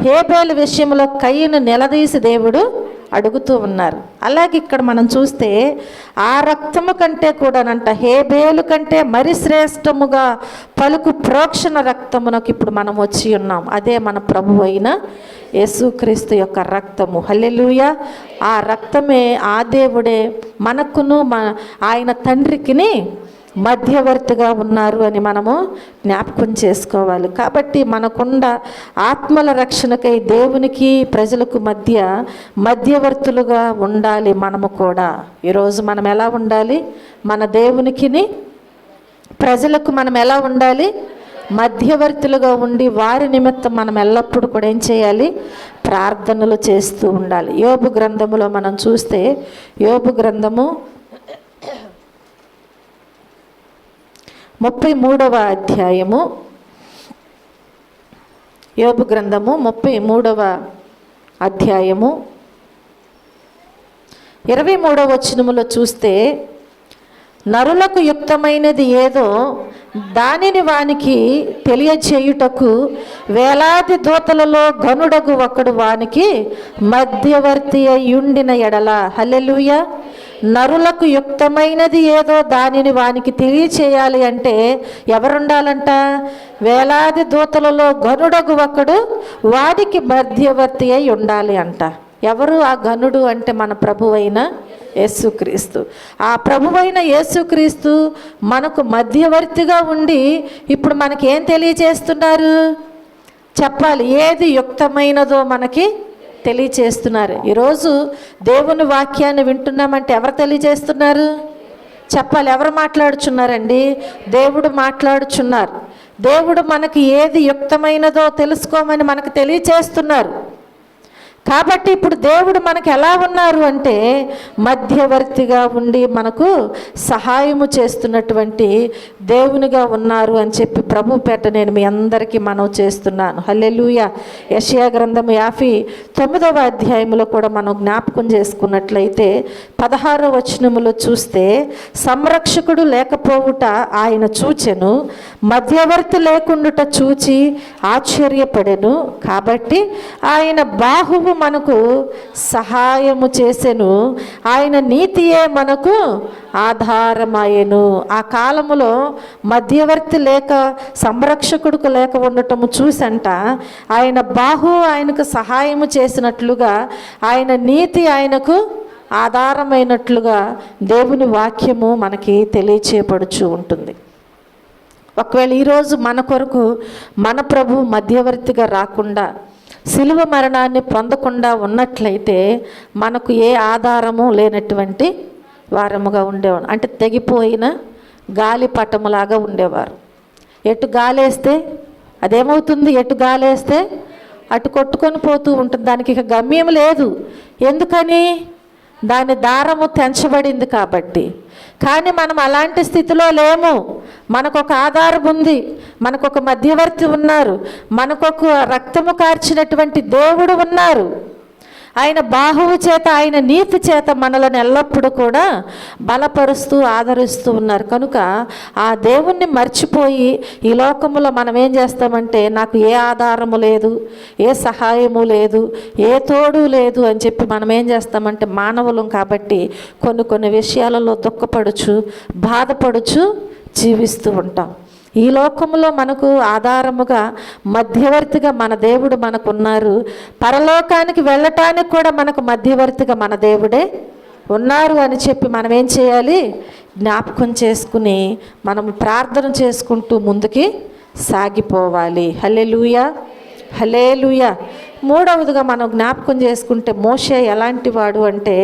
హేబేలు విషయంలో కయీను నిలదీసి దేవుడు అడుగుతూ ఉన్నారు. అలాగే ఇక్కడ మనం చూస్తే ఆ రక్తము కంటే కూడానంట హేబేలు కంటే మరి శ్రేష్టముగా పలుకు ప్రోక్షణ రక్తమునకు ఇప్పుడు మనం వచ్చి ఉన్నాం. అదే మన ప్రభువు అయిన యేసుక్రీస్తు యొక్క రక్తము. హల్లెలూయా. ఆ రక్తమే, ఆ దేవుడే మనకును ఆయన తండ్రికిని మధ్యవర్తిగా ఉన్నారు అని మనము జ్ఞాపకం చేసుకోవాలి. కాబట్టి మనకుండా ఆత్మల రక్షణకై దేవునికి ప్రజలకు మధ్యవర్తులుగా ఉండాలి మనము కూడా. ఈరోజు మనం ఎలా ఉండాలి? మన దేవునికిని ప్రజలకు మనం ఎలా ఉండాలి? మధ్యవర్తులుగా ఉండి వారి నిమిత్తం మనం ఎల్లప్పుడూ కూడా ఏం చేయాలి? ప్రార్థనలు చేస్తూ ఉండాలి. యోబు గ్రంథములో మనం చూస్తే, యోబు గ్రంథము 33వ అధ్యాయము, యోబు గ్రంథము 33వ అధ్యాయము 23వ వచనములో చూస్తే, నరులకు యుక్తమైనది ఏదో దానిని వానికి తెలియచేయుటకు వేలాది దూతలలో గనుడగు ఒకడు వానికి మధ్యవర్తి అయ్యుండిన ఎడల. హల్లెలూయా. నరులకు యుక్తమైనది ఏదో దానిని వానికి తెలియచేయాలి అంటే ఎవరుండాలంట? వేలాది దూతలలో గనుడగు ఒకడు వాడికి మధ్యవర్తి అయి ఉండాలి అంట. ఎవరు ఆ గనుడు అంటే మన ప్రభువైన యేసుక్రీస్తు. ఆ ప్రభువైన యేసుక్రీస్తు మనకు మధ్యవర్తిగా ఉండి ఇప్పుడు మనకి ఏం తెలియచేస్తున్నారు? చెప్పాలి. ఏది యుక్తమైనదో మనకి తెలియచేస్తున్నారు. ఈరోజు దేవుని వాక్యాన్ని వింటున్నామంటే ఎవరు తెలియజేస్తున్నారు? చెప్పాలి. ఎవరు మాట్లాడుచున్నారండి? దేవుడు మాట్లాడుచున్నారు. దేవుడు మనకి ఏది యుక్తమైనదో తెలుసుకోమని మనకు తెలియచేస్తున్నారు. కాబట్టి ఇప్పుడు దేవుడు మనకు ఎలా ఉన్నారు అంటే మధ్యవర్తిగా ఉండి మనకు సహాయము చేస్తున్నటువంటి దేవునిగా ఉన్నారు అని చెప్పి ప్రభు పేట నేను మీ అందరికీ మనవి చేస్తున్నాను. హల్లెలూయా. యెషయా గ్రంథం 59వ అధ్యాయంలో కూడా మనం జ్ఞాపకం చేసుకున్నట్లయితే 16వ వచనములో చూస్తే, సంరక్షకుడు లేకపోవుట ఆయన చూచెను, మధ్యవర్తి లేకుండుట చూచి ఆశ్చర్యపడెను. కాబట్టి ఆయన బాహువు మనకు సహాయము చేసెను, ఆయన నీతియే మనకు ఆధారమాయెను. ఆ కాలములో మధ్యవర్తి లేక సంరక్షకుడుకు లేక ఉండటము చూసంట ఆయన బాహు ఆయనకు సహాయము చేసినట్లుగా ఆయన నీతి ఆయనకు ఆధారమైనట్లుగా దేవుని వాక్యము మనకి తెలియచేయబడుచు ఉంటుంది. ఒకవేళ ఈరోజు మన కొరకు మన ప్రభు మధ్యవర్తిగా రాకుండా సిలువ మరణాన్ని పొందకుండా ఉన్నట్లయితే మనకు ఏ ఆధారము లేనటువంటి వారముగా ఉండేవారు. అంటే తెగిపోయిన గాలి పటములాగా ఉండేవారు. ఎటు గాలేస్తే అదేమవుతుంది, ఎటు గాలేస్తే అటు కొట్టుకొని పోతూ ఉంటుంది. దానికి ఇక గమ్యం లేదు. ఎందుకని? దాని దారము తెంచబడింది కాబట్టి. కానీ మనం అలాంటి స్థితిలో లేము. మనకొక ఆధారం ఉంది, మనకొక మధ్యవర్తి ఉన్నారు, మనకొక రక్తము కార్చినటువంటి దేవుడు ఉన్నారు. ఆయన బాహువు చేత, ఆయన నీతి చేత మనలను ఎల్లప్పుడూ కూడా బలపరుస్తూ ఆదరిస్తూ ఉన్నారు. కనుక ఆ దేవుణ్ణి మర్చిపోయి ఈ లోకములో మనం ఏం చేస్తామంటే, నాకు ఏ ఆధారము లేదు, ఏ సహాయము లేదు, ఏ తోడు లేదు అని చెప్పి మనం ఏం చేస్తామంటే, మానవులం కాబట్టి కొన్ని విషయాలలో దుఃఖపడుచు బాధపడుచు జీవిస్తూ ఉంటాం. ఈ లోకంలో మనకు ఆధారముగా మధ్యవర్తిగా మన దేవుడు మనకున్నారు. పరలోకానికి వెళ్ళటానికి కూడా మనకు మధ్యవర్తిగా మన దేవుడే ఉన్నారు అని చెప్పి మనం ఏం చేయాలి? జ్ఞాపకం చేసుకుని మనం ప్రార్థన చేసుకుంటూ ముందుకి సాగిపోవాలి. హల్లెలూయా, హల్లెలూయా. మూడవదిగా మనం జ్ఞాపకం చేసుకుంటే, మోషే ఎలాంటి వాడు అంటే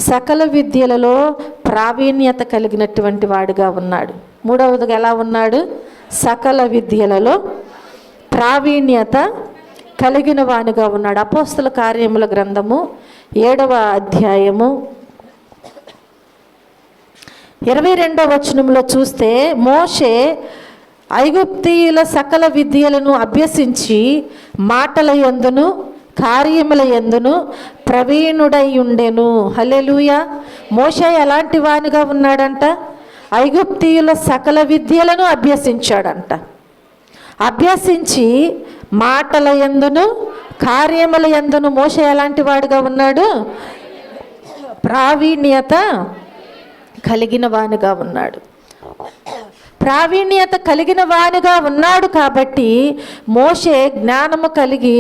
సకల విద్యలలో ప్రావీణ్యత కలిగినటువంటి వాడుగా ఉన్నాడు. మూడవదిగా ఎలా ఉన్నాడు? సకల విద్యలలో ప్రావీణ్యత కలిగిన వానిగా ఉన్నాడు. అపోస్తల కార్యముల గ్రంథము 7వ అధ్యాయము 22వ వచనంలో చూస్తే, మోషే ఐగుప్తీయుల సకల విద్యలను అభ్యసించి మాటల యందును కార్యముల యందును ప్రవీణుడై ఉండెను. హల్లెలూయా. మోషే ఎలాంటి వానిగా ఉన్నాడంట? ఐగుప్తీయుల సకల విద్యలను అభ్యసించాడంట. అభ్యసించి మాటల యందును కార్యముల యందును మోషే ఎలాంటి వాడుగా ఉన్నాడు? ప్రావీణ్యత కలిగిన వానిగా ఉన్నాడు. ప్రావీణ్యత కలిగిన వానిగా ఉన్నాడు కాబట్టి మోషే జ్ఞానము కలిగి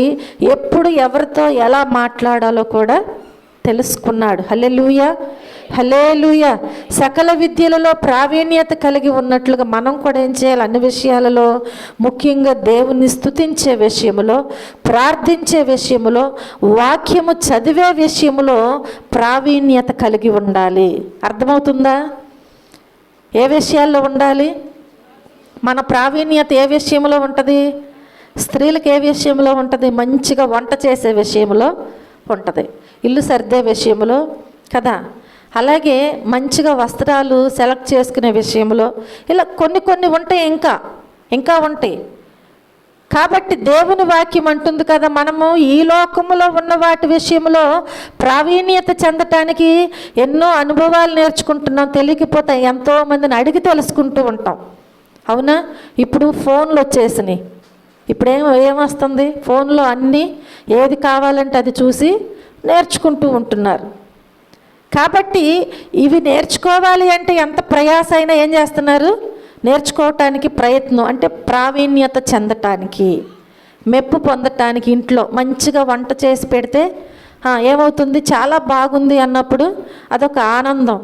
ఎప్పుడు ఎవరితో ఎలా మాట్లాడాలో కూడా తెలుసుకున్నాడు. హల్లెలూయా, హల్లెలూయా. సకల విద్యలలో ప్రావీణ్యత కలిగి ఉన్నట్లుగా మనం కూడా ఏం చేయాలి? అన్ని విషయాలలో, ముఖ్యంగా దేవుని స్తుతించే విషయములో, ప్రార్థించే విషయములో, వాక్యము చదివే విషయములో ప్రావీణ్యత కలిగి ఉండాలి. అర్థమవుతుందా? ఏ విషయాల్లో ఉండాలి? మన ప్రావీణ్యత ఏ విషయంలో ఉంటుంది? స్త్రీలకు ఏ విషయంలో ఉంటుంది? మంచిగా వంట చేసే విషయంలో ఉంటుంది, ఇల్లు సర్దే విషయంలో కదా. అలాగే మంచిగా వస్త్రాలు సెలెక్ట్ చేసుకునే విషయంలో, ఇలా కొన్ని ఉంటాయి, ఇంకా ఉంటాయి. కాబట్టి దేవుని వాక్యం అంటుంది కదా, మనము ఈ లోకములో ఉన్న వాటి విషయంలో ప్రావీణ్యత చెందటానికి ఎన్నో అనుభవాలు నేర్చుకుంటున్నాం. తెలియకపోతే ఎంతోమందిని అడిగి తెలుసుకుంటూ ఉంటాం. అవునా? ఇప్పుడు ఫోన్లు వచ్చేసినాయి. ఇప్పుడు ఏమొస్తుంది? ఫోన్లో అన్నీ ఏది కావాలంటే అది చూసి నేర్చుకుంటూ ఉంటున్నారు. కాబట్టి ఇవి నేర్చుకోవాలి అంటే ఎంత ప్రయాస అయినా ఏం చేస్తున్నారు? నేర్చుకోవటానికి ప్రయత్నం. అంటే ప్రావీణ్యత చెందటానికి, మెప్పు పొందటానికి. ఇంట్లో మంచిగా వంట చేసి పెడితే ఏమవుతుంది? చాలా బాగుంది అన్నప్పుడు అదొక ఆనందం.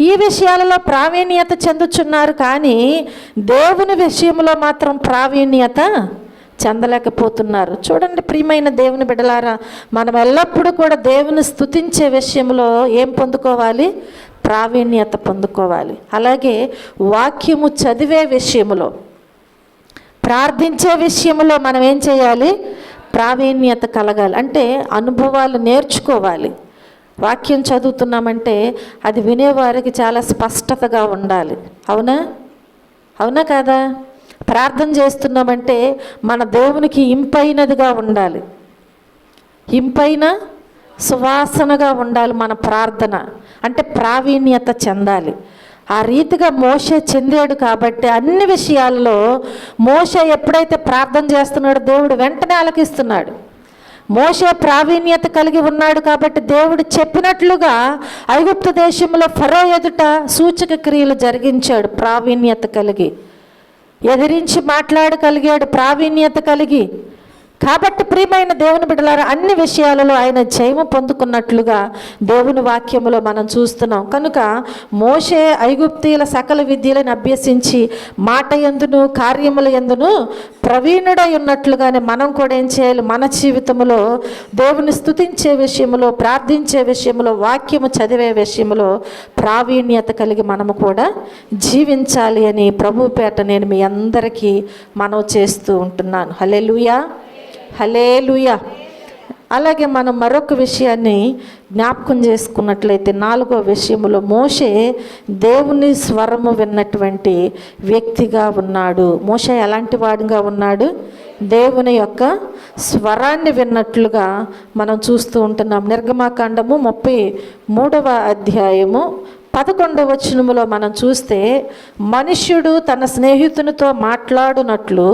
ఈ విషయాలలో ప్రావీణ్యత చెందుచున్నారు, కానీ దేవుని విషయంలో మాత్రం ప్రావీణ్యత చెందలేకపోతున్నారు. చూడండి ప్రియమైన దేవుని బిడ్డలారా, మనం ఎల్లప్పుడూ కూడా దేవుని స్తుతించే విషయంలో ఏం పొందుకోవాలి? ప్రావీణ్యత పొందుకోవాలి. అలాగే వాక్యము చదివే విషయంలో, ప్రార్థించే విషయంలో మనం ఏం చేయాలి? ప్రావీణ్యత కలగాలి. అంటే అనుభవాలు నేర్చుకోవాలి. వాక్యం చదువుతున్నామంటే అది వినేవారికి చాలా స్పష్టతగా ఉండాలి. అవునా కాదా? ప్రార్థన చేస్తున్నామంటే మన దేవునికి ఇంపైనదిగా ఉండాలి, ఇంపైన సువాసనగా ఉండాలి మన ప్రార్థన. అంటే ప్రావీణ్యత చెందాలి. ఆ రీతిగా మోషే చెందాడు కాబట్టి అన్ని విషయాల్లో మోషే ఎప్పుడైతే ప్రార్థన చేస్తున్నాడో దేవుడు వెంటనే ఆలకిస్తున్నాడు. మోషే ప్రావీణ్యత కలిగి ఉన్నాడు కాబట్టి దేవుడు చెప్పినట్లుగా ఐగుప్తు దేశంలో ఫరో ఎదుట సూచక క్రియలు జరిగించాడు. ప్రావీణ్యత కలిగి ఎదిరించి మాట్లాడగలిగాడు. ప్రావీణ్యత కలిగి కాబట్టి ప్రియమైన దేవుని బిడ్డలారా, అన్ని విషయాలలో ఆయన జయము పొందుకున్నట్లుగా దేవుని వాక్యములో మనం చూస్తున్నాం. కనుక మోషే ఐగుప్తీయుల సకల విద్యలను అభ్యసించి మాట యందును కార్యముల యందును ప్రవీణుడై ఉన్నట్లుగానే మనం కూడా ఏం చేయాలి? మన జీవితంలో దేవుని స్తుతించే విషయంలో, ప్రార్థించే విషయంలో, వాక్యము చదివే విషయంలో ప్రావీణ్యత కలిగి మనము కూడా జీవించాలి అని ప్రభు పేట నేను మీ అందరికీ మనవి చేస్తూ ఉంటున్నాను. హల్లెలూయా, హల్లెలూయా. అలాగే మనం మరొక విషయాన్ని జ్ఞాపకం చేసుకున్నట్లయితే, 4వ విషయంలో మోషే దేవుని స్వరము విన్నటువంటి వ్యక్తిగా ఉన్నాడు. మోషే ఎలాంటి వాడిగా ఉన్నాడు? దేవుని యొక్క స్వరాన్ని విన్నట్లుగా మనం చూస్తూ ఉంటున్నాం. నిర్గమాకాండము 33వ అధ్యాయము 11వ వచనములో మనం చూస్తే, మనుష్యుడు తన స్నేహితునితో మాట్లాడునట్లు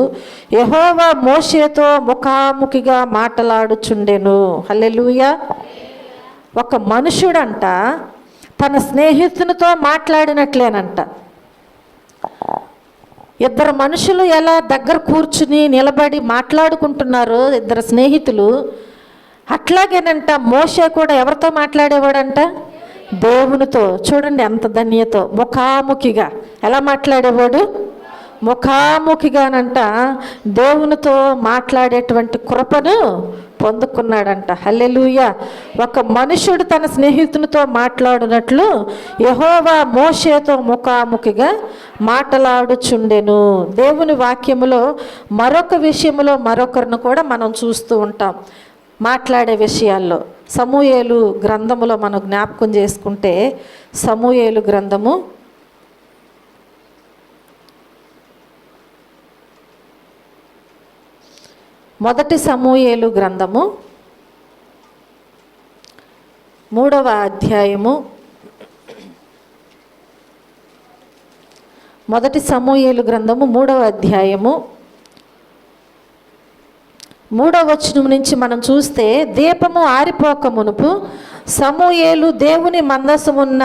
యెహోవా మోషేతో ముఖాముఖిగా మాట్లాడుచుండెను. హల్లెలూయా. ఒక మనుష్యుడంట తన స్నేహితునితో మాట్లాడినట్లేనంట. ఇద్దరు మనుషులు ఎలా దగ్గర కూర్చుని నిలబడి మాట్లాడుకుంటున్నారో ఇద్దరు స్నేహితులు, అట్లాగేనంట మోషే కూడా ఎవరితో మాట్లాడేవాడంట? దేవునితో. చూడండి ఎంత ధన్యతో, ముఖాముఖిగా. ఎలా మాట్లాడేవాడు? ముఖాముఖిగానంట దేవునితో మాట్లాడేటువంటి కృపను పొందుకున్నాడంట. హల్లెలూయా. ఒక మనుషుడు తన స్నేహితునితో మాట్లాడినట్లు యెహోవా మోషేతో ముఖాముఖిగా మాట్లాడుచుండెను. దేవుని వాక్యములో మరొక విషయంలో మరొకరిని కూడా మనం చూస్తూ ఉంటాం మాట్లాడే విషయాల్లో. సమూయేలు గ్రంథములో మనం జ్ఞాపకం చేసుకుంటే, సమూయేలు గ్రంథము 1 సమూయేలు గ్రంథము 3వ అధ్యాయము 1 సమూయేలు గ్రంథము 3వ అధ్యాయము 3వ వచనం నుంచి మనం చూస్తే, దీపము ఆరిపోక మునుపు సమూయేలు దేవుని మందసమున్న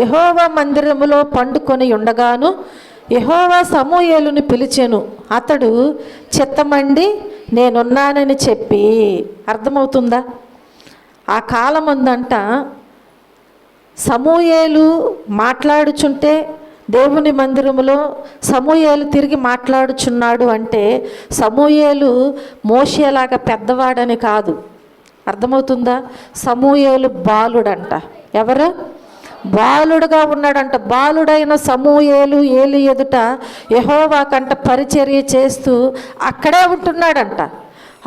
యెహోవా మందిరములో పండుకొని ఉండగాను యెహోవా సమూయేలుని పిలిచెను. అతడు చిత్తమండి నేనున్నానని చెప్పి. అర్థమవుతుందా? ఆ కాలం ఉందంట సమూయేలు మాట్లాడుచుంటే దేవుని మందిరములో సమూయేలు తిరిగి మాట్లాడుచున్నాడు అంటే సమూయేలు మోషేలాగా పెద్దవాడని కాదు. అర్థమవుతుందా? సమూయేలు బాలుడంట. ఎవరు? బాలుడుగా ఉన్నాడంట. బాలుడైన సమూయేలు ఏలి ఎదుట యెహోవా కంట పరిచర్య చేస్తూ అక్కడే ఉంటున్నాడంట.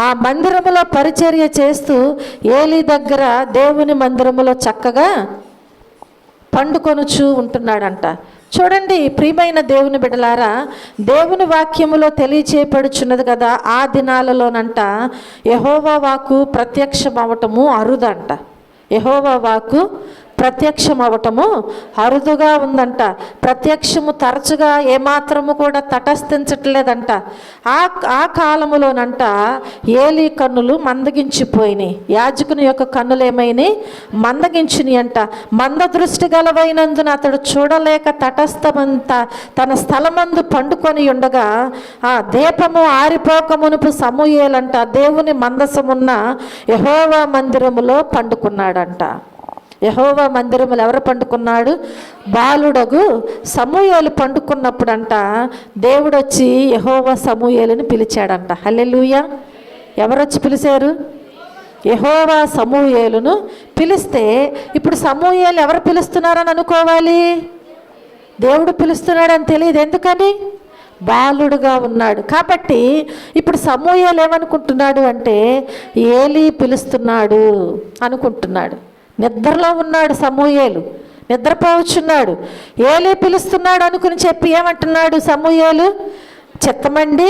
ఆ మందిరములో పరిచర్య చేస్తూ ఏలి దగ్గర దేవుని మందిరములో చక్కగా పండుకొనుచూ ఉంటున్నాడంట. చూడండి ప్రియమైన దేవుని బిడ్డలారా, దేవుని వాక్యములో తెలియచేయబడుచున్నది కదా, ఆ దినాలలోనంట యెహోవా వాక్కు ప్రత్యక్షమవటము అరుదంట. యెహోవా వాక్కు ప్రత్యక్షమవటము అరుదుగా ఉందంట. ప్రత్యక్షము తరచుగా ఏమాత్రము కూడా తటస్థించట్లేదంట. ఆ కాలములోనంట ఏలి కన్నులు మందగించిపోయినాయి. యాజకుని యొక్క కన్నులు ఏమైనాయి? మందగించినాయి అంట. మంద దృష్టి గలవైనందున అతడు చూడలేక తటస్థమంతా తన స్థలమందు పండుకొని ఉండగా, ఆ దీపము ఆరిపోక మునుపు సమూయేలంట దేవుని మందసమున్న యెహోవా మందిరములో పండుకున్నాడంట. యెహోవా మందిరములు ఎవరు పండుకున్నాడు? బాలుడగు సమూయేలు పండుకున్నప్పుడంట దేవుడు వచ్చి యెహోవా సమూయేలుని పిలిచాడంట. హల్లెలూయా. ఎవరొచ్చి పిలిచారు? యెహోవా సమూయేలును పిలిస్తే, ఇప్పుడు సమూయేలు ఎవరు పిలుస్తున్నారని అనుకోవాలి? దేవుడు పిలుస్తున్నాడని తెలియదు. ఎందుకని? బాలుడుగా ఉన్నాడు కాబట్టి. ఇప్పుడు సమూయేలు ఏమనుకుంటున్నాడు అంటే ఏలి పిలుస్తున్నాడు అనుకుంటున్నాడు. నిద్రలో ఉన్నాడు సమూయేలు, నిద్రపోవచ్చున్నాడు. ఏలి పిలుస్తున్నాడు అనుకుని చెప్పి ఏమంటున్నాడు సమూయేలు? చిత్తమండి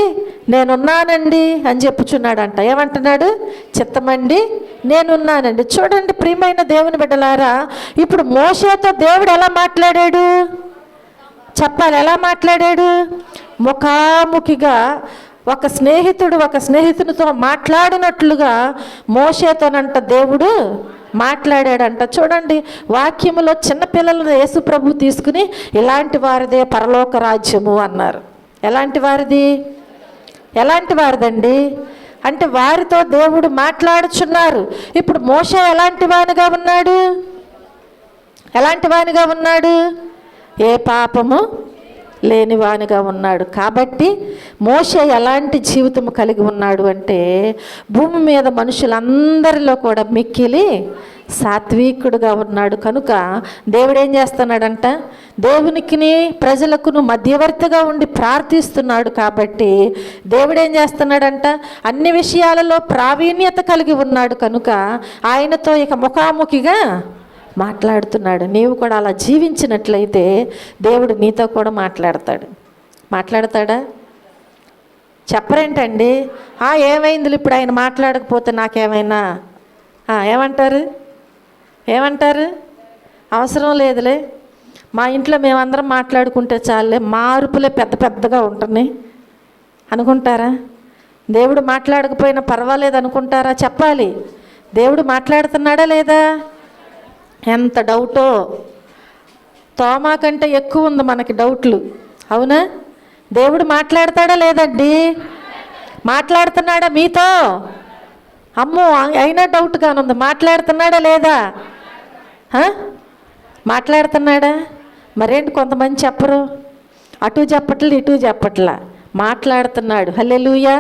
నేనున్నానండి అని చెప్పుచున్నాడంట. ఏమంటున్నాడు? చిత్తమండి నేనున్నానండి. చూడండి ప్రియమైన దేవుని బిడ్డలారా, ఇప్పుడు మోషేతో దేవుడు ఎలా మాట్లాడాడు చెప్పాలి. ఎలా మాట్లాడాడు? ముఖాముఖిగా ఒక స్నేహితుడు ఒక స్నేహితునితో మాట్లాడినట్లుగా మోషేతోనంట దేవుడు మాట్లాడాడంట. చూడండి వాక్యములో చిన్నపిల్లలను యేసు ప్రభు తీసుకుని ఇలాంటి వారిదే పరలోక రాజ్యము అన్నారు. ఎలాంటి వారిది? ఎలాంటి వారిదండి? అంటే వారితో దేవుడు మాట్లాడుచున్నారు. ఇప్పుడు మోషే ఎలాంటి వానిగా ఉన్నాడు? ఎలాంటి వానిగా ఉన్నాడు? ఏ పాపము లేనివానిగా ఉన్నాడు. కాబట్టి మోషే ఎలాంటి జీవితం కలిగి ఉన్నాడు అంటే, భూమి మీద మనుషులందరిలో కూడా మిక్కిలి సాత్వికుడుగా ఉన్నాడు. కనుక దేవుడు ఏం చేస్తున్నాడంట? దేవునికిని ప్రజలకును మధ్యవర్తిగా ఉండి ప్రార్థిస్తున్నాడు. కాబట్టి దేవుడు ఏం చేస్తున్నాడంట? అన్ని విషయాలలో ప్రావీణ్యత కలిగి ఉన్నాడు. కనుక ఆయనతో ఇక ముఖాముఖిగా మాట్లాడుతున్నాడు. నీవు కూడా అలా జీవించినట్లయితే దేవుడు నీతో కూడా మాట్లాడతాడు. మాట్లాడతాడా? చెప్పరేంటండి? ఏమైంది ఇప్పుడు ఆయన మాట్లాడకపోతే నాకేమైనా ఏమంటారు? అవసరం లేదులే, మా ఇంట్లో మేమందరం మాట్లాడుకుంటే చాలే, మా అరుపులే పెద్ద పెద్దగా ఉంటున్నాయి అనుకుంటారా? దేవుడు మాట్లాడకపోయినా పర్వాలేదు అనుకుంటారా? చెప్పాలి. దేవుడు మాట్లాడుతున్నాడా లేదా? ఎంత డౌటో! తోమా కంటే ఎక్కువ ఉంది మనకి డౌట్లు, అవునా? దేవుడు మాట్లాడతాడా లేదండి? మాట్లాడుతున్నాడా మీతో? అమ్మో, అయినా డౌట్గానే ఉంది. మాట్లాడుతున్నాడా లేదా? మాట్లాడుతున్నాడా? మరేంటి కొంతమంది చెప్పరు, అటు చెప్పట్లే ఇటు చెప్పట్లా, మాట్లాడుతున్నాడు. హల్లెలూయా.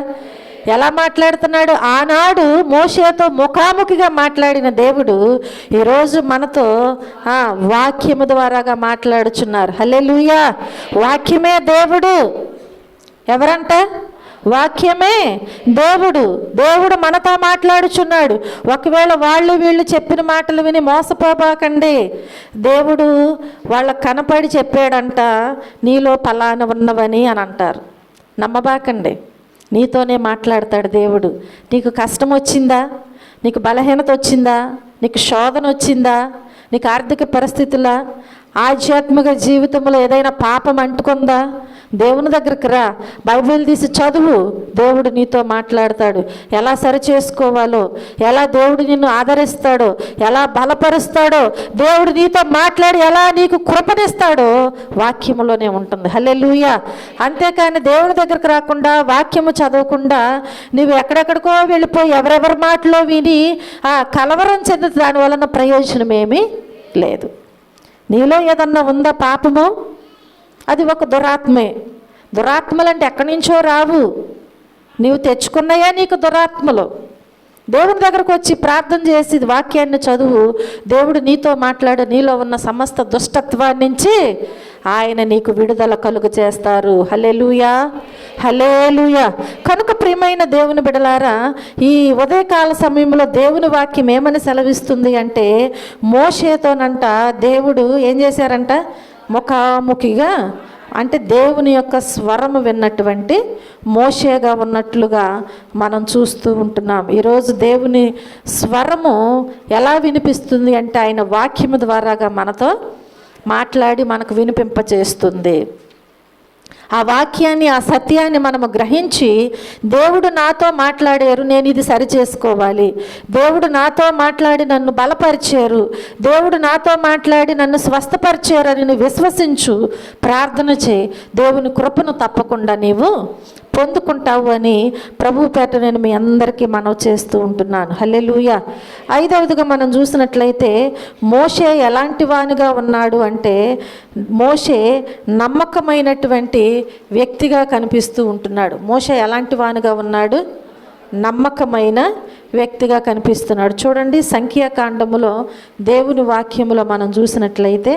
ఎలా మాట్లాడుతున్నాడు? ఆనాడు మోషేతో ముఖాముఖిగా మాట్లాడిన దేవుడు ఈరోజు మనతో వాక్యము ద్వారాగా మాట్లాడుచున్నారు. హల్లెలూయా. వాక్యమే దేవుడు. ఎవరంట? వాక్యమే దేవుడు. దేవుడు మనతో మాట్లాడుచున్నాడు. ఒకవేళ వాళ్ళు వీళ్ళు చెప్పిన మాటలు విని మోసపోబాకండి. దేవుడు వాళ్ళకు కనపడి చెప్పాడంట, నీలో ఫలానా ఉన్నవని అని అంటారు. నమ్మబాకండి. నీతోనే మాట్లాడతాడు దేవుడు. నీకు కష్టం వచ్చిందా? నీకు బలహీనత వచ్చిందా? నీకు శోధన వచ్చిందా? నీకు ఆర్థిక పరిస్థితుల, ఆధ్యాత్మిక జీవితంలో ఏదైనా పాపం అంటుకుందా? దేవుని దగ్గరికి రా, బైబిల్ తీసి చదువు. దేవుడు నీతో మాట్లాడతాడు. ఎలా సరి చేసుకోవాలో, ఎలా దేవుడు నిన్ను ఆదరిస్తాడో, ఎలా బలపరుస్తాడో, దేవుడు నీతో మాట్లాడి ఎలా నీకు కృపనిస్తాడో వాక్యములోనే ఉంటుంది. హల్లెలూయా. అంతేకాని దేవుని దగ్గరికి రాకుండా, వాక్యము చదవకుండా నువ్వు ఎక్కడెక్కడికో వెళ్ళిపోయి ఎవరెవరి మాటలో విని కలవరం చెంది దాని వలన ప్రయోజనం ఏమీ లేదు. నీలో ఏదన్నా ఉందా పాపము? అది ఒక దురాత్మే. దురాత్మలంటే ఎక్కడి నుంచో రావు, నీవు తెచ్చుకున్నాయా నీకు దురాత్మలు. దేవుని దగ్గరకు వచ్చి ప్రార్థన చేసి వాక్యాన్ని చదువు. దేవుడు నీతో మాట్లాడు. నీలో ఉన్న సమస్త దుష్టత్వాన్ని నుంచి ఆయన నీకు విడుదల కలుగు చేస్తారు. హల్లెలూయా, హల్లెలూయా. కనుక ప్రియమైన దేవుని బిడలారా, ఈ ఉదయకాల సమయంలో దేవుని వాక్యం ఏమని సెలవిస్తుంది అంటే, మోషేతోనంట దేవుడు ఏం చేశారంట? ముఖాముఖిగా, అంటే దేవుని యొక్క స్వరము విన్నటువంటి మోషేగా ఉన్నట్లుగా మనం చూస్తూ ఉంటున్నాం. ఈరోజు దేవుని స్వరము ఎలా వినిపిస్తుంది అంటే, ఆయన వాక్యము ద్వారాగా మనతో మాట్లాడి మనకు వినిపింపచేస్తుంది. ఆ వాక్యాన్ని, ఆ సత్యాన్ని మనము గ్రహించి, దేవుడు నాతో మాట్లాడారు, నేను ఇది సరి చేసుకోవాలి, దేవుడు నాతో మాట్లాడి నన్ను బలపరిచారు, దేవుడు నాతో మాట్లాడి నన్ను స్వస్థపరిచారు అని విశ్వసించు, ప్రార్థన చేయి. దేవుని కృపను తప్పకుండా నీవు పొందుకుంటావు అని ప్రభు పేట నేను మీ అందరికీ మనవి చేస్తూ ఉంటున్నాను. హల్లెలూయా. ఐదవదిగా మనం చూసినట్లయితే మోషే ఎలాంటి వానిగా ఉన్నాడు అంటే, మోషే నమ్మకమైనటువంటి వ్యక్తిగా కనిపిస్తూ ఉంటున్నాడు. మోషే ఎలాంటి వానిగా ఉన్నాడు? నమ్మకమైన వ్యక్తిగా కనిపిస్తున్నాడు. చూడండి, సంఖ్యాకాండములో దేవుని వాక్యములో మనం చూసినట్లయితే,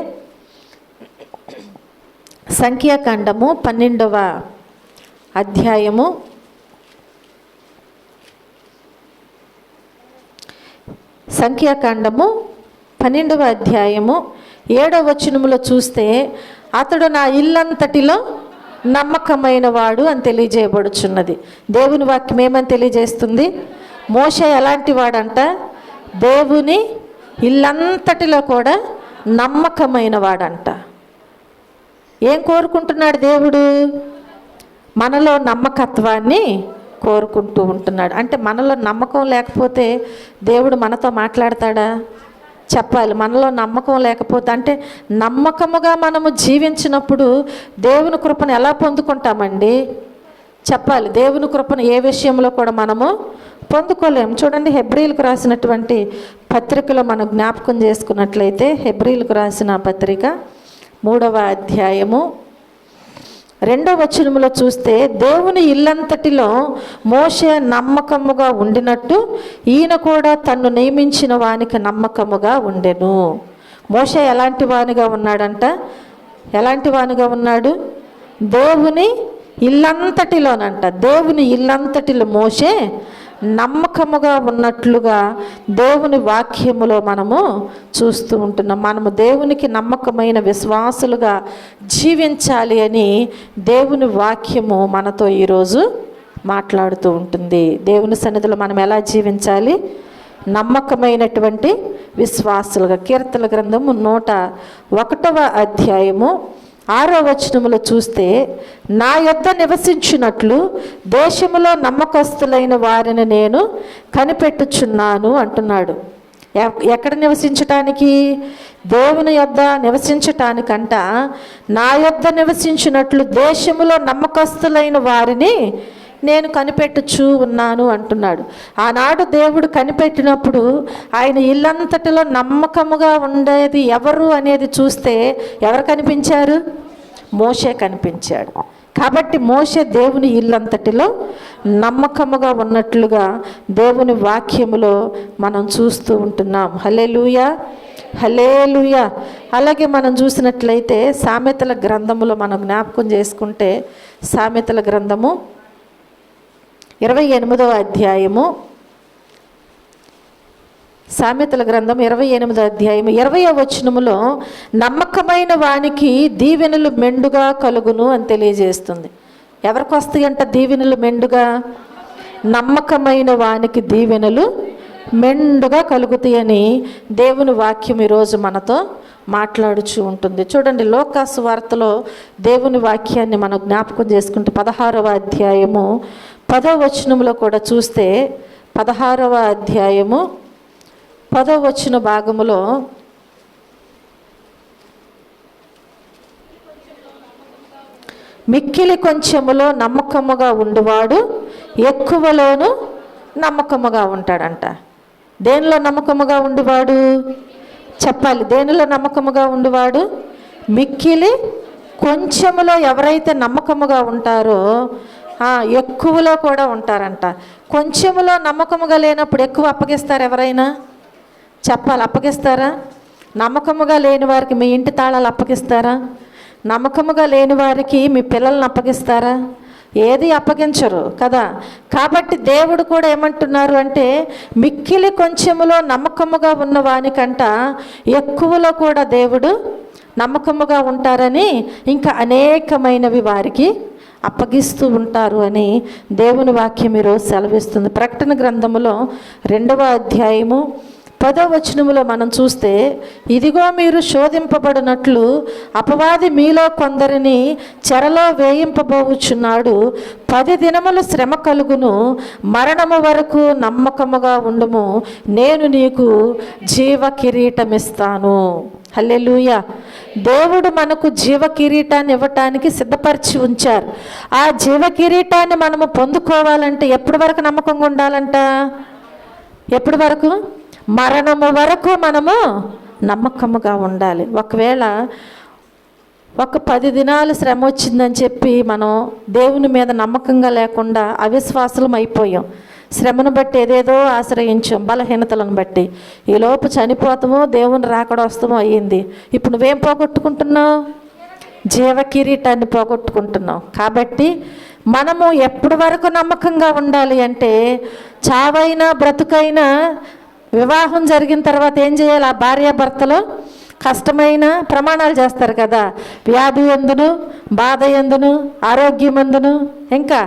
సంఖ్యాకాండము 12వ అధ్యాయము 12వ అధ్యాయము 7వ వచనములో చూస్తే, అతడు నా ఇల్లంతటిలో నమ్మకమైన వాడు అని తెలియజేయబడుచున్నది. దేవుని వాక్యం ఏమని తెలియజేస్తుంది? మోషే ఎలాంటి వాడంట? దేవుని ఇల్లంతటిలో కూడా నమ్మకమైన వాడంట. ఏం కోరుకుంటున్నాడు దేవుడు? మనలో నమ్మకత్వాన్ని కోరుకుంటూ ఉంటున్నాడు. అంటే మనలో నమ్మకం లేకపోతే దేవుడు మనతో మాట్లాడతాడా? చెప్పాలి. మనలో నమ్మకం లేకపోతే, అంటే నమ్మకముగా మనము జీవించినప్పుడు దేవుని కృపను ఎలా పొందుకుంటామండి? చెప్పాలి. దేవుని కృపను ఏ విషయంలో కూడా మనము పొందుకోలేము. చూడండి, హెబ్రీలకు రాసినటువంటి పత్రికలో మనం జ్ఞాపకం చేసుకున్నట్లయితే, హెబ్రీలకు రాసిన పత్రిక 3వ అధ్యాయము 2వ వచనములో చూస్తే, దేవుని ఇల్లంతటిలో మోషే నమ్మకముగా ఉండినట్టు ఈయన కూడా తన్ను నియమించిన వానికి నమ్మకముగా ఉండెను. మోషే ఎలాంటి వానిగా ఉన్నాడంట? ఎలాంటి వానిగా ఉన్నాడు? దేవుని ఇల్లంతటిలోనంట, దేవుని ఇల్లంతటిలో మోషే నమ్మకముగా ఉన్నట్లుగా దేవుని వాక్యములో మనము చూస్తూ ఉంటున్నాం. మనము దేవునికి నమ్మకమైన విశ్వాసులుగా జీవించాలి అని దేవుని వాక్యము మనతో ఈరోజు మాట్లాడుతూ ఉంటుంది. దేవుని సన్నిధిలో మనం ఎలా జీవించాలి? నమ్మకమైనటువంటి విశ్వాసులుగా. కీర్తనల గ్రంథము 101వ అధ్యాయము 6వ వచనములో చూస్తే, నా యొద్ద నివసించినట్లు దేశములో నమ్మకస్తులైన వారిని నేను కనిపెట్టుచున్నాను అంటున్నాడు. ఎక్కడ నివసించటానికి? దేవుని యొద్ద నివసించటానికంట. నా యొద్ద నివసించినట్లు దేశములో నమ్మకస్తులైన వారిని నేను కనిపెట్టుచూ ఉన్నాను అంటున్నాడు. ఆనాడు దేవుడు కనిపెట్టినప్పుడు ఆయన ఇల్లంతటిలో నమ్మకముగా ఉండేది ఎవరు అనేది చూస్తే ఎవరు కనిపించారు? మోషే కనిపించాడు. కాబట్టి మోషే దేవుని ఇల్లంతటిలో నమ్మకముగా ఉన్నట్లుగా దేవుని వాక్యములో మనం చూస్తూ ఉంటున్నాం. హల్లెలూయా, హల్లెలూయా. అలాగే మనం చూసినట్లయితే సామెతల గ్రంథములో మనం జ్ఞాపకం చేసుకుంటే, సామెతల గ్రంథము 28వ అధ్యాయము, సామెతల గ్రంథం 28వ అధ్యాయము 20వ వచనములో, నమ్మకమైన వానికి దీవెనలు మెండుగా కలుగును అని తెలియజేస్తుంది. ఎవరికి వస్తాయంట దీవెనలు మెండుగా? నమ్మకమైన వానికి దీవెనలు మెండుగా కలుగుతాయని దేవుని వాక్యం ఈరోజు మనతో మాట్లాడుచూ ఉంటుంది. చూడండి, లోకాసు వార్తలో దేవుని వాక్యాన్ని మనం జ్ఞాపకం చేసుకుంటే 16వ అధ్యాయము 10వ వచనంలో కూడా చూస్తే, 16వ అధ్యాయము 10వ వచన భాగములో, మిక్కిలి కొంచెములో నమ్మకముగా ఉండువాడు ఎక్కువలోను నమ్మకముగా ఉంటాడంట. దేనిలో నమ్మకముగా ఉండువాడు? చెప్పాలి. దేనిలో నమ్మకముగా ఉండువాడు? మిక్కిలి కొంచెములో ఎవరైతే నమ్మకముగా ఉంటారో ఎక్కువలో కూడా ఉంటారంట. కొంచెములో నమ్మకముగా లేనప్పుడు ఎక్కువ అప్పగిస్తారు ఎవరైనా? చెప్పాలి, అప్పగిస్తారా? నమ్మకముగా లేని వారికి మీ ఇంటి తాళాలు అప్పగిస్తారా? నమ్మకముగా లేని వారికి మీ పిల్లల్ని అప్పగిస్తారా? ఏది అప్పగించరు కదా. కాబట్టి దేవుడు కూడా ఏమంటున్నారు అంటే, మిక్కిలి కొంచెములో నమ్మకముగా ఉన్న వానికంట ఎక్కువలో కూడా దేవుడు నమ్మకముగా ఉంటారని, ఇంకా అనేకమైనవి వారికి అప్పగిస్తూ ఉంటారు అని దేవుని వాక్యం ఈరోజు సెలవిస్తుంది. ప్రకటన గ్రంథములో 2వ అధ్యాయము 10వ వచనములో మనం చూస్తే, ఇదిగో మీరు శోధింపబడినట్లు అపవాది మీలో కొందరిని చెరలో వేయింపబోచున్నాడు. 10 దినములు శ్రమ కలుగును, మరణము వరకు నమ్మకముగా ఉండుము, నేను నీకు జీవ కిరీటమిస్తాను. హల్లెలూయా. దేవుడు మనకు జీవ కిరీటాన్ని ఇవ్వటానికి సిద్ధపరిచి ఉంచారు. ఆ జీవ కిరీటాన్ని మనము పొందుకోవాలంటే ఎప్పటి వరకు నమ్మకంగా ఉండాలంట? ఎప్పటి వరకు? మరణము వరకు మనము నమ్మకముగా ఉండాలి. ఒకవేళ ఒక 10 దినాలు శ్రమ వచ్చిందని చెప్పి మనం దేవుని మీద నమ్మకంగా లేకుండా అవిశ్వాసులం అయిపోయాం. శ్రమను బట్టి ఏదేదో ఆశ్రయించాం, బలహీనతలను బట్టి. ఈలోపు చనిపోతామో దేవుని రాకడ వస్తామో అయ్యింది. ఇప్పుడు నువ్వేం పోగొట్టుకుంటున్నావు? జీవ కిరీటాన్ని పోగొట్టుకుంటున్నావు. కాబట్టి మనము ఎప్పటి వరకు నమ్మకంగా ఉండాలి అంటే, చావైనా బ్రతుకైనా వివాహం జరిగిన తర్వాత ఏం చేయాలి? ఆ భార్యాభర్తలు కష్టమైన ప్రమాణాలు చేస్తారు కదా. వ్యాధి ఎందును, బాధ ఎందును, ఆరోగ్యం ఎందును, ఇంకా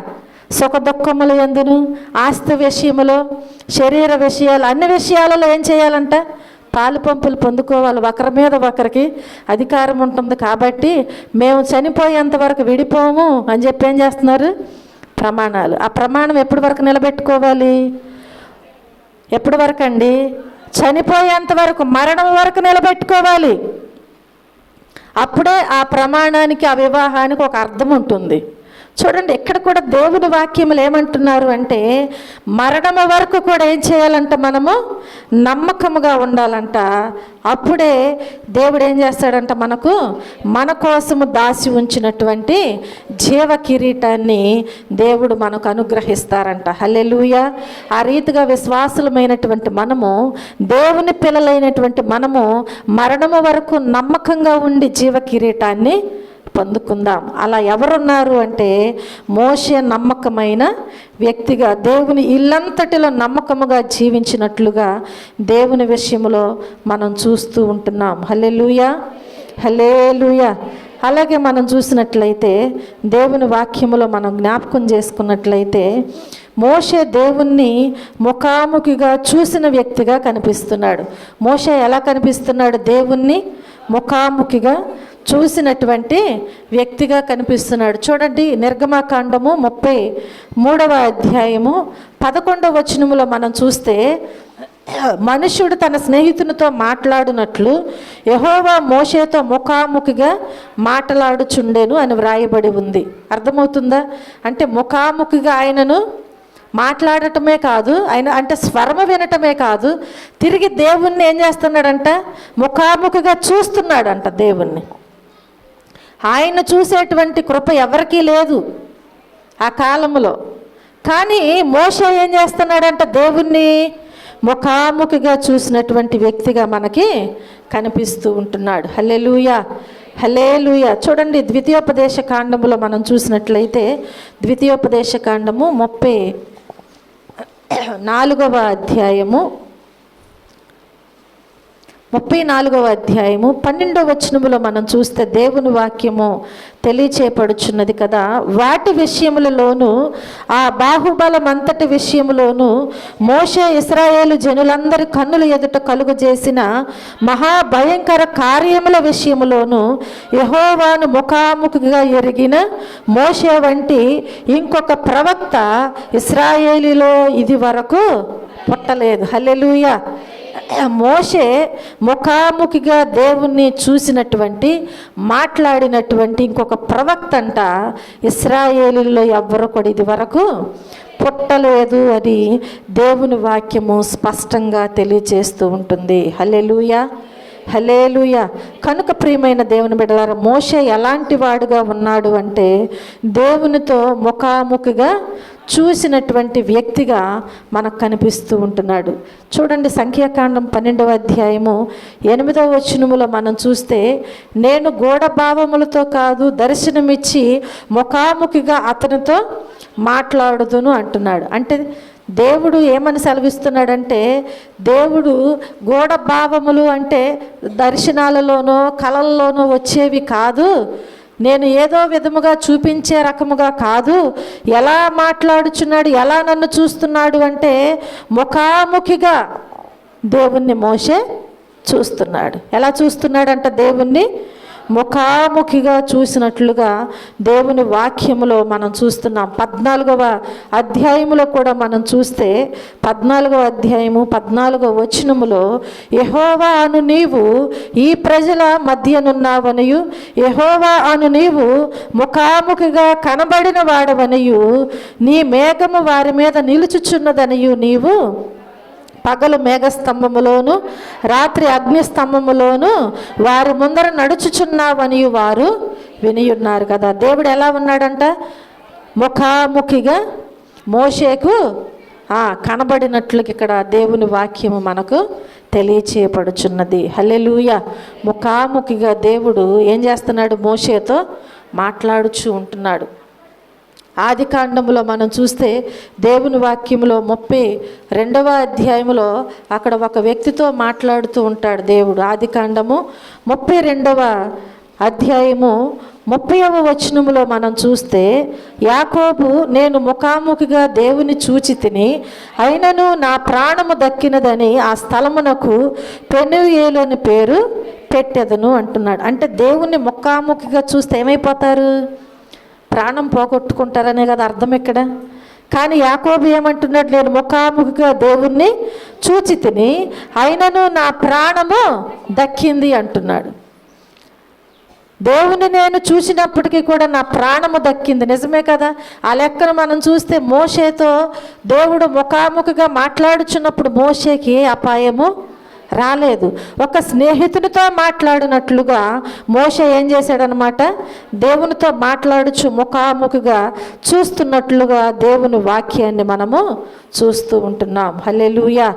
సుఖ దుఃఖముల ఎందును, ఆస్తి విషయములో, శరీర విషయాలు, అన్ని విషయాలలో ఏం చేయాలంట? పాలు పంపులు పొందుకోవాలి. ఒకరి మీద ఒకరికి అధికారం ఉంటుంది. కాబట్టి మేము చనిపోయేంత వరకు విడిపోము అని చెప్పి ఏం చేస్తున్నారు? ప్రమాణాలు. ఆ ప్రమాణం ఎప్పటి వరకు నిలబెట్టుకోవాలి? ఎప్పటి వరకు అండి? చనిపోయేంత వరకు, మరణం వరకు నిలబెట్టుకోవాలి. అప్పుడే ఆ ప్రమాణానికి, ఆ వివాహానికి ఒక అర్థం ఉంటుంది. చూడండి, ఇక్కడ కూడా దేవుని వాక్యములు ఏమంటున్నారు అంటే మరణము వరకు కూడా ఏం చేయాలంట, మనము నమ్మకముగా ఉండాలంట. అప్పుడే దేవుడు ఏం చేస్తాడంట, మన కోసము దాచి ఉంచినటువంటి జీవ కిరీటాన్ని దేవుడు మనకు అనుగ్రహిస్తారంట. హల్లెలూయా. ఆ రీతిగా విశ్వాసులమైనటువంటి మనము, దేవుని పిల్లలైనటువంటి మనము మరణము వరకు నమ్మకంగా ఉండి జీవ కిరీటాన్ని పొందుకుందాం. అలా ఎవరున్నారు అంటే మోషే నమ్మకమైన వ్యక్తిగా, దేవుని ఇల్లంతటిలో నమ్మకముగా జీవించినట్లుగా దేవుని విషయంలో మనం చూస్తూ ఉంటున్నాం. హల్లెలూయా, హల్లెలూయా. అలాగే మనం చూసినట్లయితే దేవుని వాక్యములో మనం జ్ఞాపకం చేసుకున్నట్లయితే మోషే దేవుణ్ణి ముఖాముఖిగా చూసిన వ్యక్తిగా కనిపిస్తున్నాడు. మోషే ఎలా కనిపిస్తున్నాడు? దేవుణ్ణి ముఖాముఖిగా చూసినటువంటి వ్యక్తిగా కనిపిస్తున్నాడు. చూడండి, నిర్గమకాండము 33వ అధ్యాయము 11వ వచనములో మనం చూస్తే, మనుష్యుడు తన స్నేహితునితో మాట్లాడినట్లు యెహోవా మోషేతో ముఖాముఖిగా మాట్లాడుచుండెను అని వ్రాయబడి ఉంది. అర్థమవుతుందా? అంటే ముఖాముఖిగా ఆయనను మాట్లాడటమే కాదు, ఆయన అంటే స్వరము వినటమే కాదు, తిరిగి దేవుణ్ణి ఏం చేస్తున్నాడంట, ముఖాముఖిగా చూస్తున్నాడంట దేవుణ్ణి. ఆయన చూసేటువంటి కృప ఎవరికీ లేదు ఆ కాలంలో. కానీ మోషే ఏం చేస్తున్నాడంట, దేవుణ్ణి ముఖాముఖిగా చూసినటువంటి వ్యక్తిగా మనకి కనిపిస్తూ ఉంటున్నాడు. హల్లెలూయా, హల్లెలూయా. చూడండి, ద్వితీయోపదేశ కాండములో మనం చూసినట్లయితే ద్వితీయోపదేశ కాండము 34వ అధ్యాయము 12వ వచనములో మనం చూస్తే దేవుని వాక్యము తెలియచేయబడుచున్నది కదా. వాటి విషయములలోను, ఆ బాహుబలం అంతటి విషయములోను మోషే ఇశ్రాయేలు జనులందరి కన్నుల ఎదుట కలుగజేసిన మహాభయంకర కార్యముల విషయములోను యెహోవాను ముఖాముఖిగా ఎరిగిన మోషే వంటి ఇంకొక ప్రవక్త ఇశ్రాయేలులో ఇది వరకు పుట్టలేదు. హల్లెలూయా. మోషే ముఖాముఖిగా దేవుణ్ణి చూసినటువంటి, మాట్లాడినటువంటి ఇంకొక ప్రవక్త అంట ఇశ్రాయేలులో ఎవ్వరు కూడా ఇది వరకు పుట్టలేదు అని దేవుని వాక్యము స్పష్టంగా తెలియజేస్తూ ఉంటుంది. హల్లెలూయా, హల్లెలూయా. కనుక ప్రియమైన దేవుని బిడ్డలారా, మోషే ఎలాంటి వాడుగా ఉన్నాడు అంటే దేవునితో ముఖాముఖిగా చూసినటువంటి వ్యక్తిగా మనకు కనిపిస్తూ ఉంటున్నాడు. చూడండి, సంఖ్యాకాండం 12వ అధ్యాయము 8వ వచనములో మనం చూస్తే, నేను గూఢభావములతో కాదు దర్శనమిచ్చి ముఖాముఖిగా అతనితో మాట్లాడుదును అంటున్నాడు. అంటే దేవుడు ఏమని సెలవిస్తున్నాడంటే, దేవుడు గూఢభావములు అంటే దర్శనాలలోనో కలల్లోనో వచ్చేవి కాదు, నేను ఏదో విధముగా చూపించే రకముగా కాదు, ఎలా మాట్లాడుచున్నాడు, ఎలా నన్ను చూస్తున్నాడు అంటే ముఖాముఖిగా దేవుణ్ణి మోషే చూస్తున్నాడు. ఎలా చూస్తున్నాడంట? దేవుణ్ణి ముఖాముఖిగా చూసినట్లుగా దేవుని వాక్యములో మనం చూస్తున్నాం. 14వ అధ్యాయములో కూడా మనం చూస్తే 14వ అధ్యాయము 14వ వచనములో, యెహోవా అను నీవు ఈ ప్రజల మధ్యనున్నావనియు యెహోవా అను నీవు ముఖాముఖిగా కనబడిన వాడవనియు నీ మేఘము వారి మీద నిలుచుచున్నదనియు నీవు పగలు మేఘస్తంభములోను రాత్రి అగ్నిస్తంభములోను వారి ముందర నడుచుచున్నావని వారు వినియున్నారు కదా. దేవుడు ఎలా ఉన్నాడంట? ముఖాముఖిగా మోషేకు కనబడినట్లుగా ఇక్కడ దేవుని వాక్యము మనకు తెలియచేయబడుచున్నది. హల్లెలూయా. ముఖాముఖిగా దేవుడు ఏం చేస్తున్నాడు? మోషేతో మాట్లాడుచూ ఉంటున్నాడు. ఆది కాండములో మనం చూస్తే దేవుని వాక్యములో 32వ అధ్యాయములో అక్కడ ఒక వ్యక్తితో మాట్లాడుతూ ఉంటాడు దేవుడు. ఆది కాండము 32వ అధ్యాయము 30వ వచనములో మనం చూస్తే, యాకోబు నేను ముఖాముఖిగా దేవుని చూచి తిని అయినను నా ప్రాణము దక్కినదని ఆ స్థలమునకు పెనూయేలు అని పేరు పెట్టెదను అంటున్నాడు. అంటే దేవుణ్ణి ముఖాముఖిగా చూస్తే ఏమైపోతారు? ప్రాణం పోగొట్టుకుంటారనే కదా అర్థం ఇక్కడ. కానీ యాకోబు ఏమంటున్నాడు? నేను ముఖాముఖిగా దేవుణ్ణి చూచి తిని అయినను నా ప్రాణము దక్కింది అంటున్నాడు. దేవుని నేను చూసినప్పటికీ కూడా నా ప్రాణము దక్కింది. నిజమే కదా? ఆ లెక్కను మనం చూస్తే మోషేతో దేవుడు ముఖాముఖిగా మాట్లాడుచున్నప్పుడు మోషేకి ఏ అపాయము రాలేదు. ఒక స్నేహితునితో మాట్లాడినట్లుగా మోషే ఏం చేశాడనమాట, దేవునితో మాట్లాడుచు ముఖాముఖిగా చూస్తున్నట్లుగా దేవుని వాక్యాన్ని మనము చూస్తూ ఉంటున్నాం. హల్లెలూయా,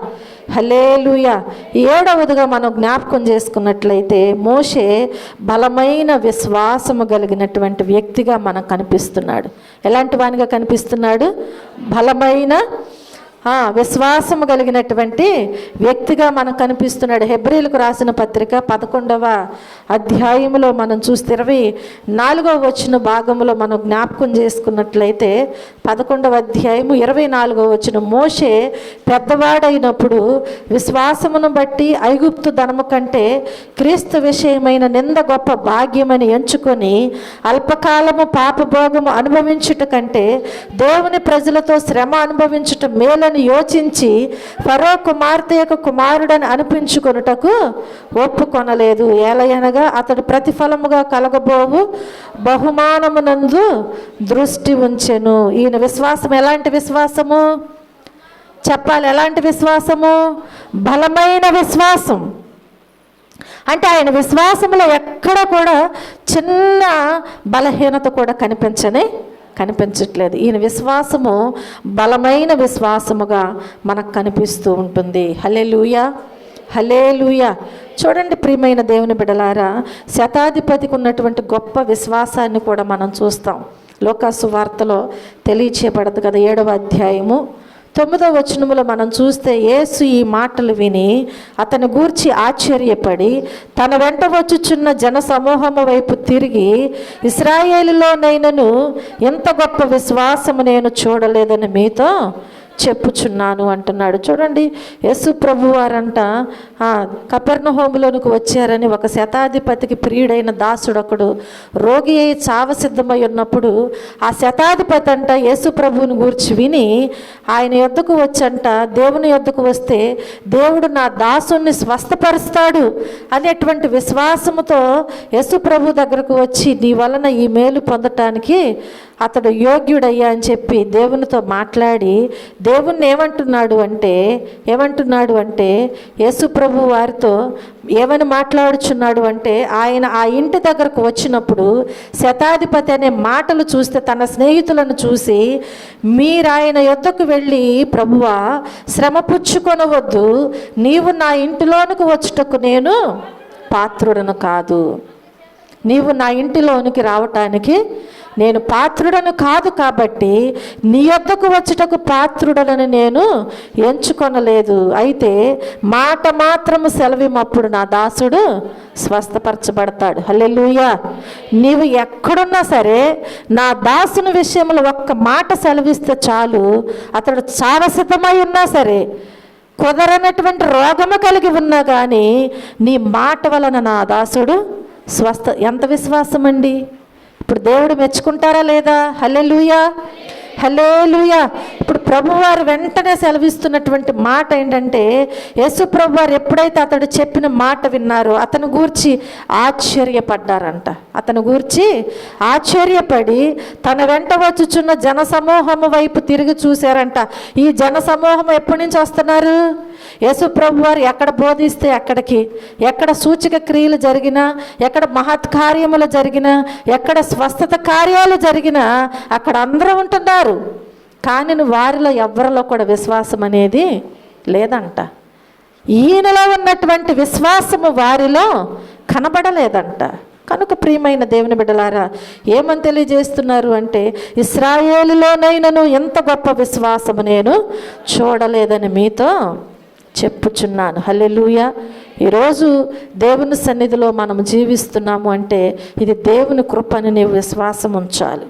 హల్లెలూయా. 7వదిగా మనం జ్ఞాపకం చేసుకున్నట్లయితే మోషే బలమైన విశ్వాసము కలిగినటువంటి వ్యక్తిగా మనకు కనిపిస్తున్నాడు. ఎలాంటి వానిగా కనిపిస్తున్నాడు? బలమైన విశ్వాసము కలిగినటువంటి వ్యక్తిగా మనకు కనిపిస్తున్నాడు. హెబ్రీలకు రాసిన పత్రిక 11వ అధ్యాయంలో మనం చూస్తే 24వ వచన భాగంలో మనం జ్ఞాపకం చేసుకున్నట్లయితే 11వ అధ్యాయము 24వ వచనం, మోషే పెద్దవాడైనప్పుడు విశ్వాసమును బట్టి ఐగుప్తు ధనము కంటే క్రీస్తు విషయమైన నింద గొప్ప భాగ్యమని ఎంచుకొని అల్పకాలము పాపభోగము అనుభవించుట కంటే దేవుని ప్రజలతో శ్రమ అనుభవించుట మేలని యోచించి ఫరో కుమార్తె యొక్క కుమారుడని అనిపించుకొనుటకు ఒప్పుకొనలేదు. ఏలయనగా అతడు ప్రతిఫలముగా కలగబోవు బహుమానమునందు దృష్టి ఉంచెను. ఈయన విశ్వాసం ఎలాంటి విశ్వాసము చెప్పాలి? ఎలాంటి విశ్వాసము? బలమైన విశ్వాసం. అంటే ఆయన విశ్వాసంలో ఎక్కడ కూడా చిన్న బలహీనత కూడా కనిపించట్లేదు. ఈయన విశ్వాసము బలమైన విశ్వాసముగా మనకు కనిపిస్తూ ఉంటుంది. హల్లెలూయా, హల్లెలూయా. చూడండి ప్రియమైన దేవుని బిడ్డలారా, శతాధిపతికి ఉన్నటువంటి గొప్ప విశ్వాసాన్ని కూడా మనం చూస్తాం. లోకాసు వార్తలో తెలియచేయబడదు కదా, 7వ అధ్యాయము 9వ వచనములో మనం చూస్తే యేసు ఈ మాటలు విని అతని గూర్చి ఆశ్చర్యపడి తన వెంట వచ్చుచున్న జన సమూహము వైపు తిరిగి, ఇశ్రాయేలులోనైనను ఎంత గొప్ప విశ్వాసము నేను చూడలేదని మీతో చెప్పుచున్నాను అంటున్నాడు. చూడండి, యేసు ప్రభు వారంట కపెర్నహూములోనికి వచ్చారని ఒక శతాధిపతికి ప్రియుడైన దాసుడొకడు రోగి అయి చావసిద్ధమై ఉన్నప్పుడు ఆ శతాధిపతి అంట యేసు ప్రభువుని గూర్చి విని ఆయన యొద్దకు వచ్చంట, దేవుని యొద్దకు వస్తే దేవుడు నా దాసుని స్వస్థపరుస్తాడు అనేటువంటి విశ్వాసముతో యేసు ప్రభు దగ్గరకు వచ్చి నీ వలన ఈ మేలు పొందటానికి అతడు యోగ్యుడయ్యా అని చెప్పి దేవునితో మాట్లాడి దేవుణ్ణి ఏమంటున్నాడు అంటే యేసు ప్రభు వారితో ఏమని మాట్లాడుచున్నాడు అంటే, ఆయన ఆ ఇంటి దగ్గరకు వచ్చినప్పుడు శతాధిపతి అనే మాటలు చూస్తే తన స్నేహితులను చూసి, మీరు ఆయన యొద్దకు వెళ్ళి ప్రభువా శ్రమ పుచ్చుకొనవద్దు, నీవు నా ఇంటిలోనికి వచ్చుటకు నేను పాత్రుడను కాదు, నీవు నా ఇంటిలోనికి రావటానికి నేను పాత్రుడను కాదు, కాబట్టి నీ యొద్దకు వచ్చుటకు పాత్రుడనని నేను ఎంచుకొనలేదు. అయితే మాట మాత్రము సెలవిమప్పుడు నా దాసుడు స్వస్థపరచబడతాడు. హల్లెలూయా. నీవు ఎక్కడున్నా సరే నా దాసుని విషయంలో ఒక్క మాట సెలవిస్తే చాలు, అతడు చావసిద్ధమై ఉన్నా సరే, కుదరనటువంటి రోగము కలిగి ఉన్నా కానీ నీ మాట వలన నా దాసుడు ఎంత విశ్వాసం అండి! ఇప్పుడు దేవుడు మెచ్చుకుంటారా లేదా? హల్లెలూయా, హల్లెలూయా. ఇప్పుడు ప్రభువారు వెంటనే సెలవిస్తున్నటువంటి మాట ఏంటంటే, యేసు ప్రభువారు ఎప్పుడైతే అతడు చెప్పిన మాట విన్నారో అతను గూర్చి ఆశ్చర్యపడ్డారంట. అతను గూర్చి ఆశ్చర్యపడి తన వెంట వచ్చుచున్న జనసమూహము వైపు తిరిగి చూశారంట. ఈ జనసమూహం ఎప్పటి నుంచి వస్తున్నారు? యేసు ప్రభువారు ఎక్కడ బోధిస్తే అక్కడికి, ఎక్కడ సూచక క్రియలు జరిగినా, ఎక్కడ మహత్కార్యములు జరిగినా, ఎక్కడ స్వస్థత కార్యాలు జరిగినా అక్కడ అందరూ ఉంటున్నారు. కానీ వారిలో ఎవరిలో కూడా విశ్వాసం అనేది లేదంట. ఈయనలో ఉన్నటువంటి విశ్వాసము వారిలో కనబడలేదంట. కనుక ప్రియమైన దేవుని బిడ్డలారా, ఏమని తెలియజేస్తున్నారు అంటే, ఇశ్రాయేలులోనైనను ఎంత గొప్ప విశ్వాసము నేను చూడలేదని మీతో చెప్పుచున్నాను. హల్లెలూయా. ఈరోజు దేవుని సన్నిధిలో మనం జీవిస్తున్నాము అంటే ఇది దేవుని కృపని నీవు విశ్వాసం ఉంచాలి.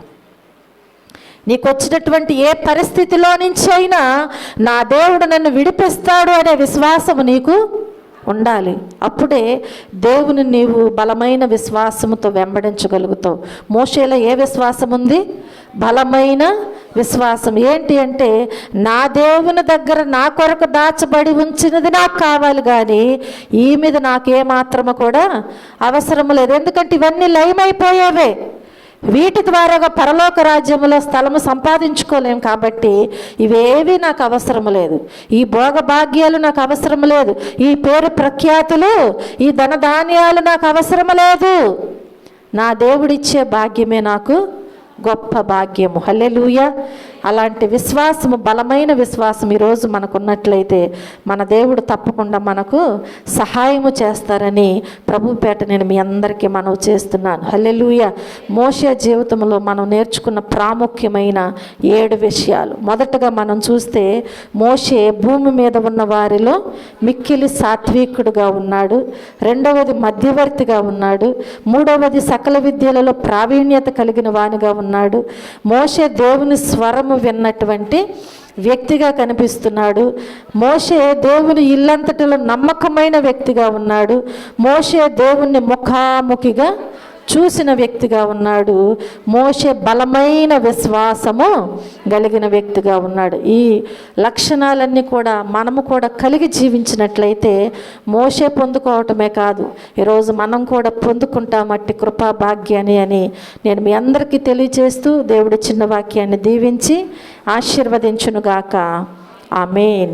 నీకు వచ్చినటువంటి ఏ పరిస్థితిలో నుంచి అయినా నా దేవుడు నన్ను విడిపిస్తాడు అనే విశ్వాసము నీకు ఉండాలి. అప్పుడే దేవుని నీవు బలమైన విశ్వాసముతో వెంబడించగలుగుతావు. మోషేలో ఏ విశ్వాసం ఉంది? బలమైన విశ్వాసం. ఏంటి అంటే, నా దేవుని దగ్గర నా కొరకు దాచబడి ఉంచినది నాకు కావాలి, కానీ ఈ మీద నాకేమాత్రము కూడా అవసరం లేదు. ఎందుకంటే ఇవన్నీ లయమైపోయేవే. వీటి ద్వారాగా పరలోక రాజ్యంలో స్థలము సంపాదించుకోలేం. కాబట్టి ఇవేవి నాకు అవసరం లేదు. ఈ భోగభాగ్యాలు నాకు అవసరం లేదు. ఈ పేరు ప్రఖ్యాతులు, ఈ ధనధాన్యాలు నాకు అవసరం లేదు. నా దేవుడిచ్చే భాగ్యమే నాకు గొప్ప భాగ్యము. హల్లెలూయా. అలాంటి విశ్వాసము, బలమైన విశ్వాసం ఈరోజు మనకున్నట్లయితే మన దేవుడు తప్పకుండా మనకు సహాయము చేస్తారని ప్రభుపేట నేను మీ అందరికీ మనవి చేస్తున్నాను. హల్లెలూయా. మోషే జీవితంలో మనం నేర్చుకున్న ప్రాముఖ్యమైన 7 విషయాలు. మొదటగా మనం చూస్తే, మోషే భూమి మీద ఉన్న వారిలో మిక్కిలి సాత్వికుడుగా ఉన్నాడు. రెండవది మధ్యవర్తిగా ఉన్నాడు. మూడవది సకల విద్యలలో ప్రావీణ్యత కలిగిన వానిగా ఉన్నాడు. మోషే దేవుని స్వరము విన్నటువంటి వ్యక్తిగా కనిపిస్తున్నాడు. మోషే దేవుని ఇల్లంతటిలో నమ్మకమైన వ్యక్తిగా ఉన్నాడు. మోషే దేవుణ్ణి ముఖాముఖిగా చూసిన వ్యక్తిగా ఉన్నాడు. మోషే బలమైన విశ్వాసము కలిగిన వ్యక్తిగా ఉన్నాడు. ఈ లక్షణాలన్నీ కూడా మనము కూడా కలిగి జీవించినట్లయితే మోషే పొందుకోవటమే కాదు, ఈరోజు మనం కూడా పొందుకుంటాం అట్టి కృపా భాగ్యాన్ని అని నేను మీ అందరికీ తెలియజేస్తూ దేవుడి చిన్న వాక్యాన్ని దీవించి ఆశీర్వదించునుగాక. ఆమేన్.